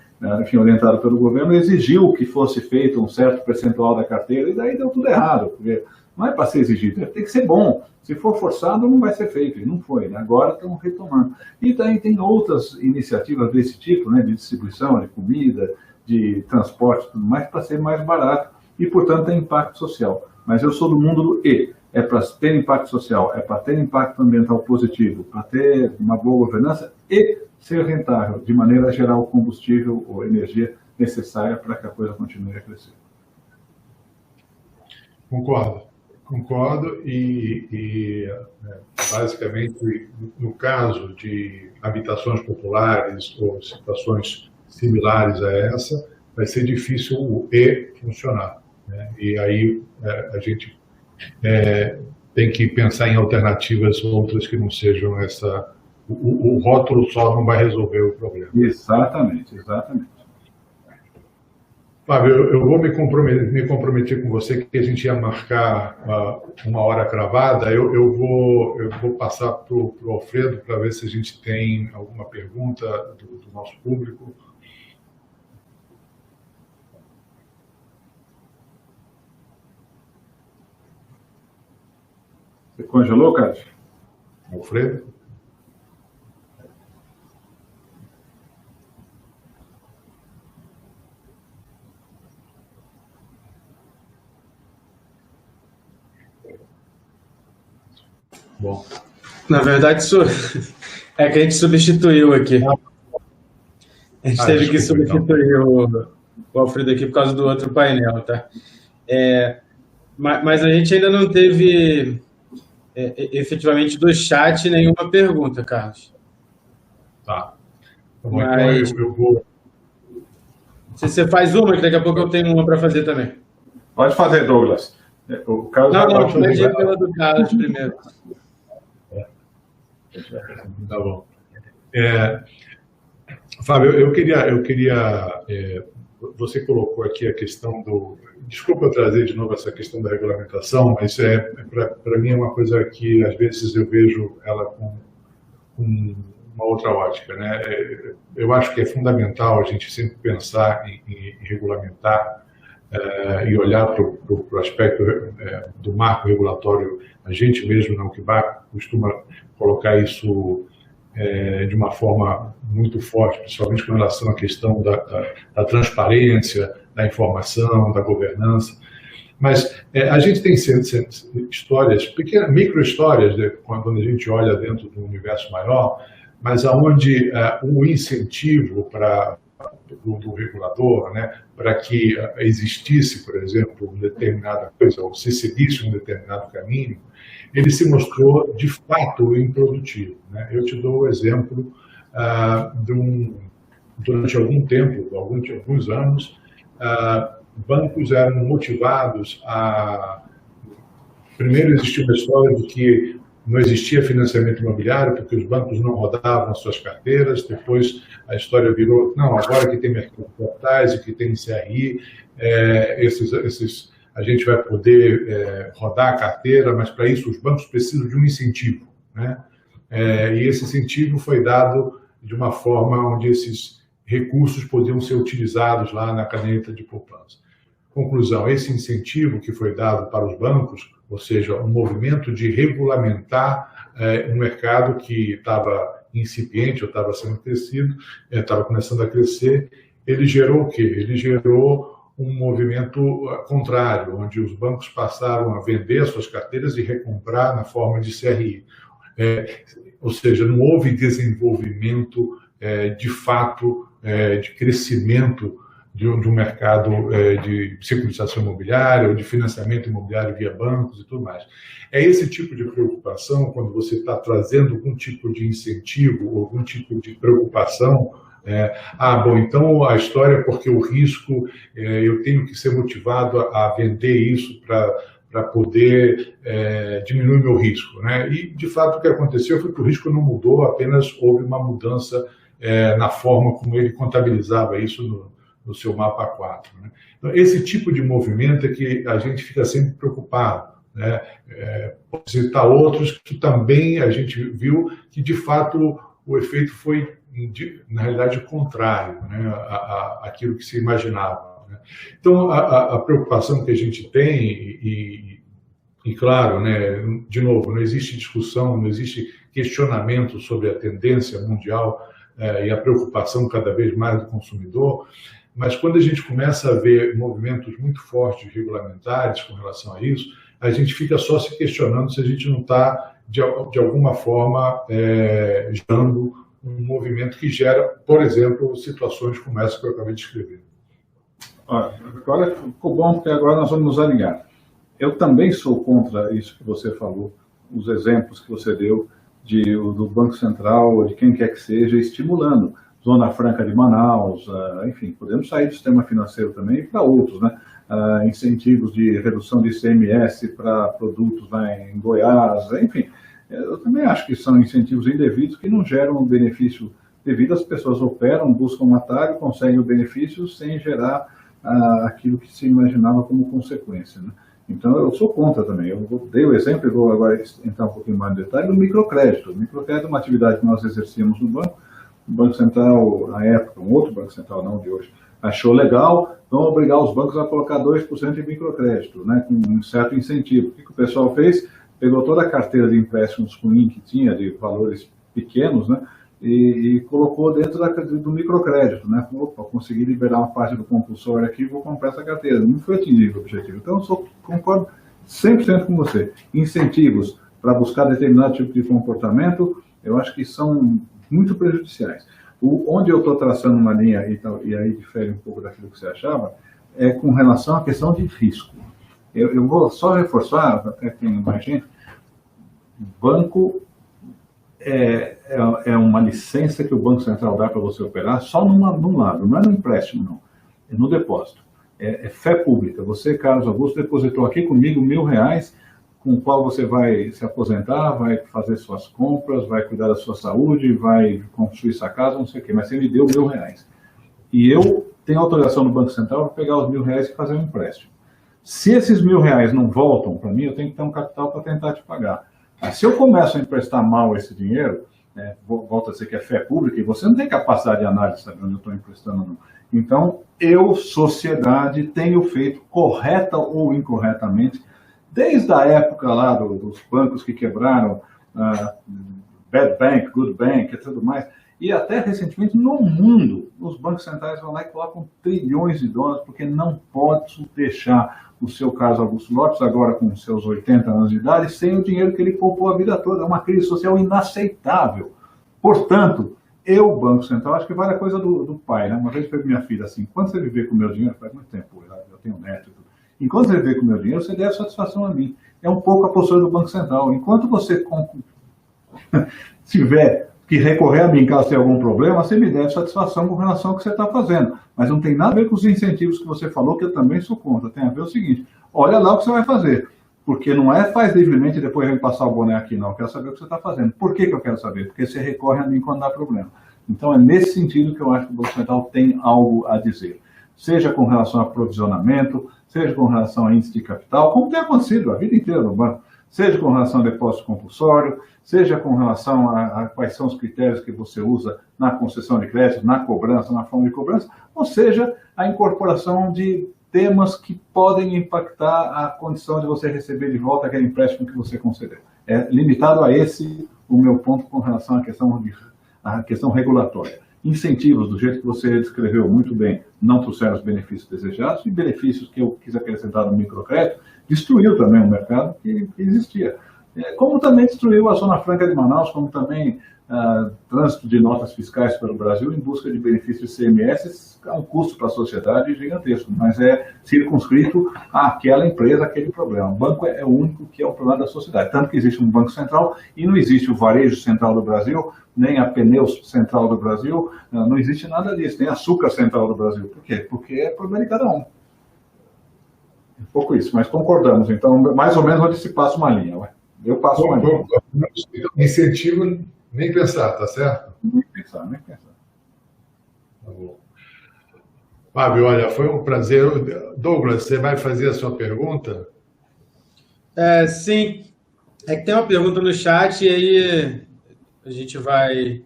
enfim, orientado pelo governo, exigiu que fosse feito um certo percentual da carteira, e daí deu tudo errado, porque não é para ser exigido, tem que ser bom. Se for forçado, não vai ser feito, e não foi, né? Agora estão retomando. E daí tem outras iniciativas desse tipo, né, de distribuição de comida, de transporte, tudo mais, para ser mais barato, e, portanto, tem impacto social. Mas eu sou do mundo do E. É para ter impacto social, é para ter impacto ambiental positivo, para ter uma boa governança e ser rentável, de maneira a gerar o combustível ou energia necessária para que a coisa continue a crescer. Concordo e basicamente, no caso de habitações populares ou situações similares a essa, vai ser difícil o E funcionar, né? E aí a gente tem que pensar em alternativas outras que não sejam essa... O rótulo só não vai resolver o problema. Exatamente, exatamente. Fábio, eu vou me comprometer com você que a gente ia marcar uma hora cravada. Eu vou passar para o Alfredo para ver se a gente tem alguma pergunta do nosso público. Você congelou, Cássio? Alfredo? Bom. Na verdade, é que a gente substituiu aqui. A gente teve que substituir o Alfredo aqui por causa do outro painel, tá? Mas a gente ainda não teve efetivamente do chat nenhuma pergunta, Carlos. Tá. Mas eu vou... Se você faz uma, que daqui a pouco eu tenho uma para fazer também. Pode fazer, Douglas. O Carlos não, pode ir pela do Carlos primeiro. Tá bom. Fábio, eu queria você colocou aqui a questão do... Desculpa eu trazer de novo essa questão da regulamentação, mas para mim é uma coisa que às vezes eu vejo ela com uma outra ótica, né? Eu acho que é fundamental a gente sempre pensar em regulamentar e olhar para o aspecto do marco regulatório. A gente mesmo na UniCBA costuma colocar isso de uma forma muito forte, principalmente com relação à questão da transparência, da informação, da governança. Mas a gente tem histórias, pequenas, micro-histórias, quando a gente olha dentro do universo maior, mas aonde o incentivo do regulador, né, para que existisse, por exemplo, uma determinada coisa, ou se seguisse um determinado caminho, ele se mostrou, de fato, improdutivo, né? Eu te dou o exemplo durante algum tempo, alguns anos, bancos eram motivados a... Primeiro, existia uma história de que não existia financiamento imobiliário porque os bancos não rodavam as suas carteiras. Depois a história virou, não, agora que tem mercado de capitais e que tem CRI, a gente vai poder rodar a carteira, mas para isso os bancos precisam de um incentivo, né? E esse incentivo foi dado de uma forma onde esses recursos podiam ser utilizados lá na caderneta de poupança. Conclusão, esse incentivo que foi dado para os bancos, ou seja, um movimento de regulamentar um mercado que estava incipiente ou estava sendo crescido, estava começando a crescer, ele gerou o quê? Ele gerou um movimento contrário, onde os bancos passaram a vender as suas carteiras e recomprar na forma de CRI. Ou seja, não houve desenvolvimento de fato, de crescimento de um mercado de securitização imobiliária ou de financiamento imobiliário via bancos e tudo mais. É esse tipo de preocupação, quando você está trazendo algum tipo de incentivo, algum tipo de preocupação, bom, então a história é porque o risco, eu tenho que ser motivado a vender isso para poder diminuir meu risco, né? E, de fato, o que aconteceu foi que o risco não mudou, apenas houve uma mudança na forma como ele contabilizava isso no seu mapa 4. Né? Então, esse tipo de movimento é que a gente fica sempre preocupado, né? Posso citar outros que também a gente viu que, de fato, o efeito foi, na realidade, o contrário, né? Aquilo que se imaginava. Né? Então, a preocupação que a gente tem, e claro, né, de novo, não existe discussão, não existe questionamento sobre a tendência mundial e a preocupação cada vez mais do consumidor, mas quando a gente começa a ver movimentos muito fortes regulamentares com relação a isso, a gente fica só se questionando se a gente não está, de alguma forma, gerando um movimento que gera, por exemplo, situações como essa que eu acabei de escrever. Agora ficou bom, porque agora nós vamos nos alinhar. Eu também sou contra isso que você falou, os exemplos que você deu do Banco Central, ou de quem quer que seja, estimulando Zona Franca de Manaus, enfim, podemos sair do sistema financeiro também para outros, né? Incentivos de redução de ICMS para produtos lá em Goiás, enfim. Eu também acho que são incentivos indevidos que não geram o benefício devido. As pessoas operam, buscam um atalho, conseguem o benefício sem gerar aquilo que se imaginava como consequência, né? Então, eu sou contra também. Eu dei o exemplo e vou agora entrar um pouquinho mais no detalhe do microcrédito. O microcrédito é uma atividade que nós exercíamos no banco. O Banco Central, na época, um outro Banco Central, não de hoje, achou legal, vão obrigar os bancos a colocar 2% de microcrédito, né, com um certo incentivo. O que o pessoal fez? Pegou toda a carteira de empréstimos ruim que tinha, de valores pequenos, né, e colocou dentro do microcrédito, né? Opa, consegui liberar uma parte do compulsório aqui, vou comprar essa carteira. Não foi atingido o objetivo. Então, eu concordo 100% com você. Incentivos para buscar determinado tipo de comportamento, eu acho que são muito prejudiciais. Onde eu estou traçando uma linha, e aí difere um pouco daquilo que você achava, é com relação à questão de risco. Eu vou só reforçar, até que tem mais gente, banco é uma licença que o Banco Central dá para você operar só num lado, não é no empréstimo, não. É no depósito. É fé pública. Você, Carlos Augusto, depositou aqui comigo R$1.000, com o qual você vai se aposentar, vai fazer suas compras, vai cuidar da sua saúde, vai construir sua casa, não sei o quê, mas você me deu R$1.000. E eu tenho autorização do Banco Central para pegar os R$1.000 e fazer um empréstimo. Se esses R$1.000 não voltam para mim, eu tenho que ter um capital para tentar te pagar. Mas se eu começo a emprestar mal esse dinheiro, volta a dizer que é fé pública, e você não tem capacidade de análise de saber onde eu estou emprestando ou não. Então, eu, sociedade, tenho feito, correta ou incorretamente, desde a época lá dos bancos que quebraram, bad bank, good bank e tudo mais, e até recentemente no mundo, os bancos centrais vão lá e colocam trilhões de dólares, porque não pode deixar o seu Carlos Augusto Lopes, agora com seus 80 anos de idade, sem o dinheiro que ele poupou a vida toda. É uma crise social inaceitável. Portanto, Banco Central, acho que vale a coisa do pai, né? Uma vez foi minha filha assim, enquanto você viver com o meu dinheiro, faz muito tempo, eu tenho neto e tudo. Enquanto você viver com o meu dinheiro, você deve satisfação a mim. É um pouco a postura do Banco Central. Enquanto você tiver que recorrer a mim caso tenha algum problema, você me deve satisfação com relação ao que você está fazendo. Mas não tem nada a ver com os incentivos que você falou, que eu também sou contra. Tem a ver o seguinte, olha lá o que você vai fazer. Porque não é faz livremente e depois vem passar o boné aqui, não. Eu quero saber o que você está fazendo. Por que eu quero saber? Porque você recorre a mim quando dá problema. Então, é nesse sentido que eu acho que o Banco Central tem algo a dizer. Seja com relação a provisionamento, seja com relação a índice de capital, como tem acontecido a vida inteira no banco, seja com relação a depósito compulsório, seja com relação a quais são os critérios que você usa na concessão de crédito, na cobrança, na forma de cobrança, ou seja, a incorporação de temas que podem impactar a condição de você receber de volta aquele empréstimo que você concedeu. É limitado a esse o meu ponto com relação à questão regulatória. Incentivos, do jeito que você descreveu muito bem, não trouxeram os benefícios desejados, e benefícios que eu quis acrescentar no microcrédito, destruiu também o mercado que existia. Como também destruiu a Zona Franca de Manaus, como também trânsito de notas fiscais pelo Brasil em busca de benefícios CMS, é um custo para a sociedade gigantesco, mas é circunscrito àquela empresa, aquele problema. O banco é o único que é o problema da sociedade, tanto que existe um Banco Central e não existe o Varejo Central do Brasil, nem a Pneus Central do Brasil, não existe nada disso, nem a Açúcar Central do Brasil. Por quê? Porque é problema de cada um. Um pouco isso, mas concordamos. Então, mais ou menos onde se passa uma linha. Ué. Eu passo uma linha. Incentivo, nem pensar, tá certo? Nem pensar, nem pensar. Tá bom. Fábio, olha, foi um prazer. Douglas, você vai fazer a sua pergunta? Sim. É que tem uma pergunta no chat e aí a gente vai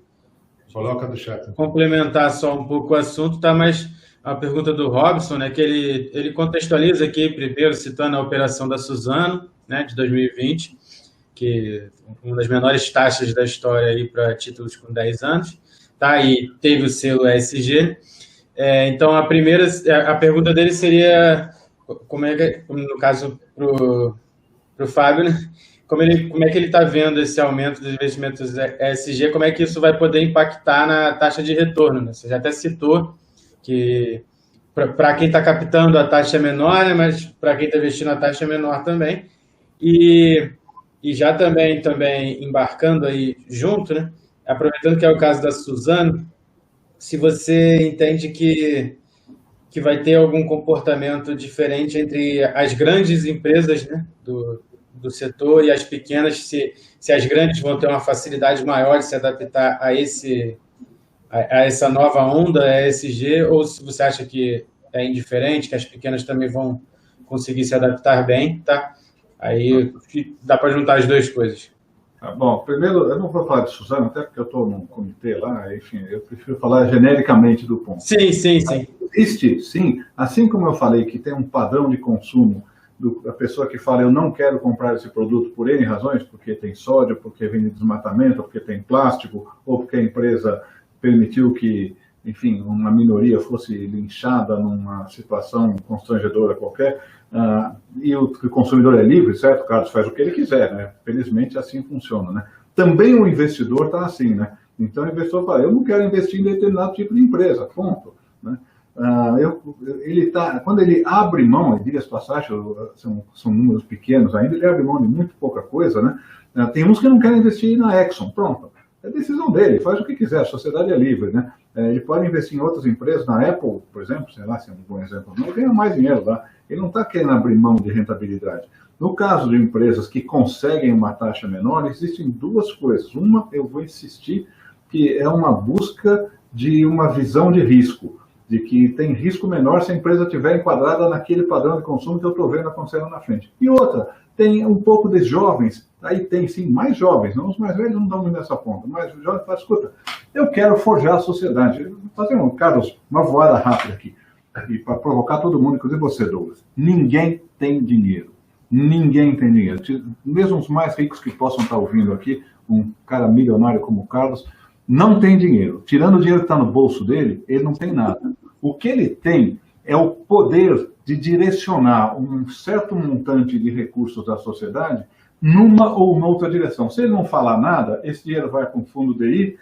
Coloca no chat. Complementar só um pouco o assunto, tá? Mas a pergunta do Robson, né, que ele contextualiza aqui, primeiro, citando a operação da Suzano, né, de 2020, que uma das menores taxas da história aí para títulos com 10 anos, tá? E teve o selo ESG. Então, a pergunta dele seria, como é que, no caso, para o Fábio, né? Como é que ele está vendo esse aumento dos investimentos ESG, como é que isso vai poder impactar na taxa de retorno, né? Você já até citou que para quem está captando a taxa é menor, né? Mas para quem está investindo a taxa é menor também. E já também embarcando aí junto, né? Aproveitando que é o caso da Suzano, se você entende que vai ter algum comportamento diferente entre as grandes empresas, né, do setor e as pequenas, se as grandes vão ter uma facilidade maior de se adaptar a essa nova onda ESG, ou se você acha que é indiferente, que as pequenas também vão conseguir se adaptar bem, tá? Aí dá para juntar as duas coisas. Bom, primeiro, eu não vou falar de Suzano, até porque eu estou num comitê lá, enfim, eu prefiro falar genericamente do ponto. Sim. Existe, sim, assim como eu falei que tem um padrão de consumo da pessoa que fala eu não quero comprar esse produto por N razões, porque tem sódio, porque vem de desmatamento, porque tem plástico, ou porque a empresa permitiu que, enfim, uma minoria fosse linchada numa situação constrangedora qualquer, e o consumidor é livre, certo? O Carlos faz o que ele quiser, né? Felizmente assim funciona, né? Também o investidor está assim, né? Então o investidor fala, eu não quero investir em determinado tipo de empresa, ponto, né? Quando ele abre mão, e diga as passagens, são números pequenos ainda, ele abre mão de muito pouca coisa, né? Tem uns que não querem investir na Exxon, pronto. É decisão dele, faz o que quiser, a sociedade é livre, né? Ele pode investir em outras empresas, na Apple, por exemplo, sei lá se é um bom exemplo, não ganha mais dinheiro lá. Ele não está querendo abrir mão de rentabilidade. No caso de empresas que conseguem uma taxa menor, existem duas coisas. Uma, eu vou insistir, que é uma busca de uma visão de risco, de que tem risco menor se a empresa estiver enquadrada naquele padrão de consumo que eu estou vendo acontecendo na frente. E outra, tem um pouco de jovens, aí tem sim mais jovens, não os mais velhos não estão muito nessa ponta, mas os jovens falam, escuta, eu quero forjar a sociedade. Vou fazer Carlos, uma voada rápida aqui, e para provocar todo mundo, inclusive você, Douglas. Ninguém tem dinheiro. Ninguém tem dinheiro. Mesmo os mais ricos que possam estar ouvindo aqui, um cara milionário como o Carlos, não tem dinheiro. Tirando o dinheiro que está no bolso dele, ele não tem nada. O que ele tem é o poder de direcionar um certo montante de recursos da sociedade numa ou noutra direção. Se ele não falar nada, esse dinheiro vai para o fundo DI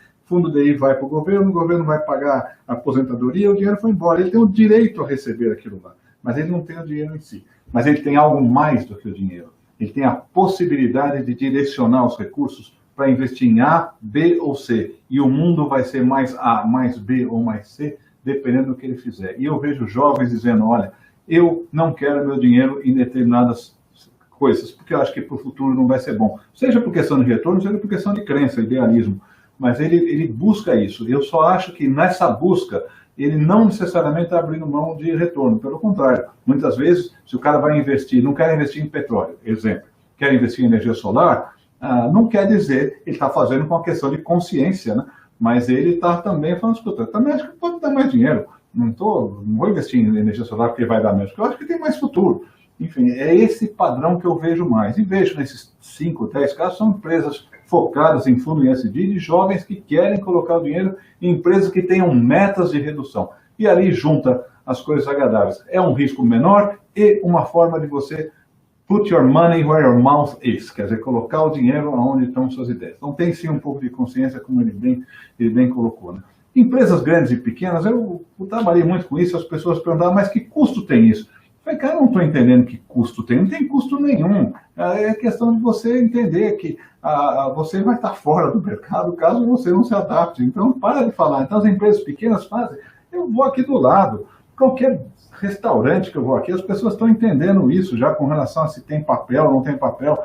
vai para o governo vai pagar a aposentadoria, o dinheiro foi embora. Ele tem o direito a receber aquilo lá, mas ele não tem o dinheiro em si. Mas ele tem algo mais do que o dinheiro. Ele tem a possibilidade de direcionar os recursos para investir em A, B ou C. E o mundo vai ser mais A, mais B ou mais C, dependendo do que ele fizer. E eu vejo jovens dizendo, olha, eu não quero meu dinheiro em determinadas coisas, porque eu acho que para o futuro não vai ser bom. Seja por questão de retorno, seja por questão de crença, idealismo. Mas ele busca isso. Eu só acho que nessa busca, ele não necessariamente está abrindo mão de retorno. Pelo contrário, muitas vezes, se o cara vai investir, não quer investir em petróleo, exemplo, quer investir em energia solar, não quer dizer, ele está fazendo com uma questão de consciência, né? Mas ele está também falando, escuta, também acho que pode dar mais dinheiro. Não vou investir em energia solar porque vai dar menos, porque eu acho que tem mais futuro. Enfim, é esse padrão que eu vejo mais. E vejo nesses 5, 10 casos, são empresas focadas em fundo em ESG, de jovens que querem colocar o dinheiro em empresas que tenham metas de redução. E ali junta as coisas agradáveis. É um risco menor e uma forma de você put your money where your mouth is, quer dizer, colocar o dinheiro onde estão suas ideias. Então tem sim um pouco de consciência, como ele bem colocou, né? Empresas grandes e pequenas, eu trabalhei muito com isso, as pessoas perguntavam, mas que custo tem isso? Eu falei, cara, eu não estou entendendo que custo tem, não tem custo nenhum. É questão de você entender que você vai estar fora do mercado caso você não se adapte. Então, para de falar. Então, as empresas pequenas fazem, eu vou aqui do lado. Qualquer restaurante que eu vou aqui, as pessoas estão entendendo isso já com relação a se tem papel, não tem papel,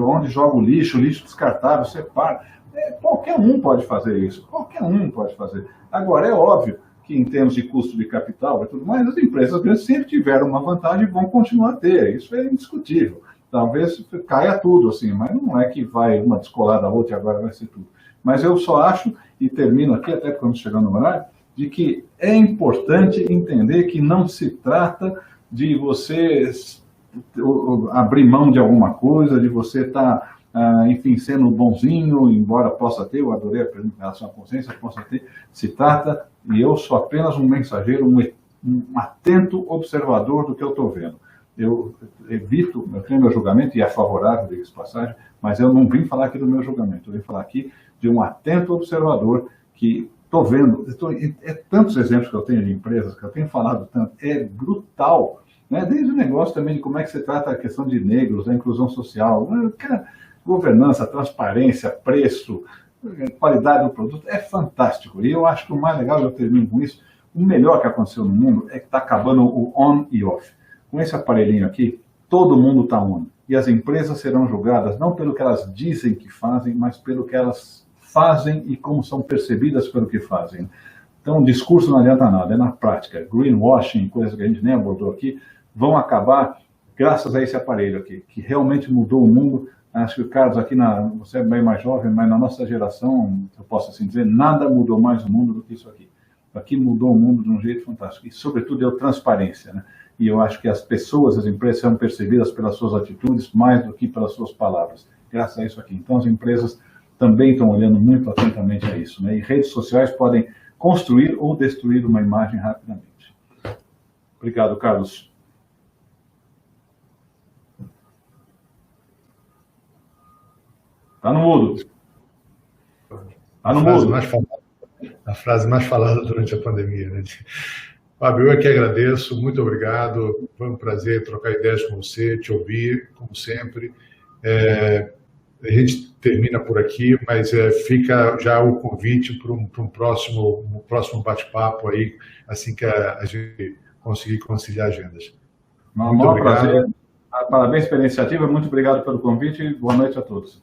onde joga o lixo descartável, separa. Qualquer um pode fazer isso, qualquer um pode fazer. Agora, é óbvio que em termos de custo de capital e tudo mais, as empresas grandes sempre tiveram uma vantagem e vão continuar a ter, isso é indiscutível. Talvez caia tudo, assim, mas não é que vai uma descolar da outra e agora vai ser tudo. Mas eu só acho, e termino aqui, até quando chegar no horário, de que é importante entender que não se trata de você abrir mão de alguma coisa, de você estar, enfim, sendo bonzinho, embora possa ter, eu adorei a pergunta em relação à consciência, possa ter, se trata, e eu sou apenas um mensageiro, um atento observador do que eu estou vendo. Eu evito, eu tenho meu julgamento, e é favorável, diga-se de passagem, mas eu não vim falar aqui do meu julgamento, eu vim falar aqui de um atento observador que estou vendo, tantos exemplos que eu tenho de empresas, que eu tenho falado tanto, é brutal, né? Desde o negócio também de como é que você trata a questão de negros, da inclusão social, governança, transparência, preço, qualidade do produto, é fantástico. E eu acho que o mais legal, eu termino com isso, o melhor que aconteceu no mundo é que está acabando o on e off. Com esse aparelhinho aqui, todo mundo está on. E as empresas serão julgadas não pelo que elas dizem que fazem, mas pelo que elas fazem e como são percebidas pelo que fazem. Então, o discurso não adianta nada, é na prática. Greenwashing, coisas que a gente nem abordou aqui, vão acabar graças a esse aparelho aqui, que realmente mudou o mundo. Acho que o Carlos aqui, você é bem mais jovem, mas na nossa geração, eu posso assim dizer, nada mudou mais o mundo do que isso aqui. Aqui mudou o mundo de um jeito fantástico. E, sobretudo, deu transparência, né? E eu acho que as pessoas, as empresas, são percebidas pelas suas atitudes mais do que pelas suas palavras, graças a isso aqui. Então, as empresas também estão olhando muito atentamente a isso, né? E redes sociais podem construir ou destruir uma imagem rapidamente. Obrigado, Carlos. Está no mudo. Está no mudo. A frase mais falada durante a pandemia, né? Fábio, eu é que agradeço, muito obrigado, foi um prazer trocar ideias com você, te ouvir, como sempre. A gente termina por aqui, mas fica já o convite para um próximo bate-papo aí, assim que a gente conseguir conciliar agendas. Muito obrigado. Prazer. Parabéns pela iniciativa, muito obrigado pelo convite e boa noite a todos.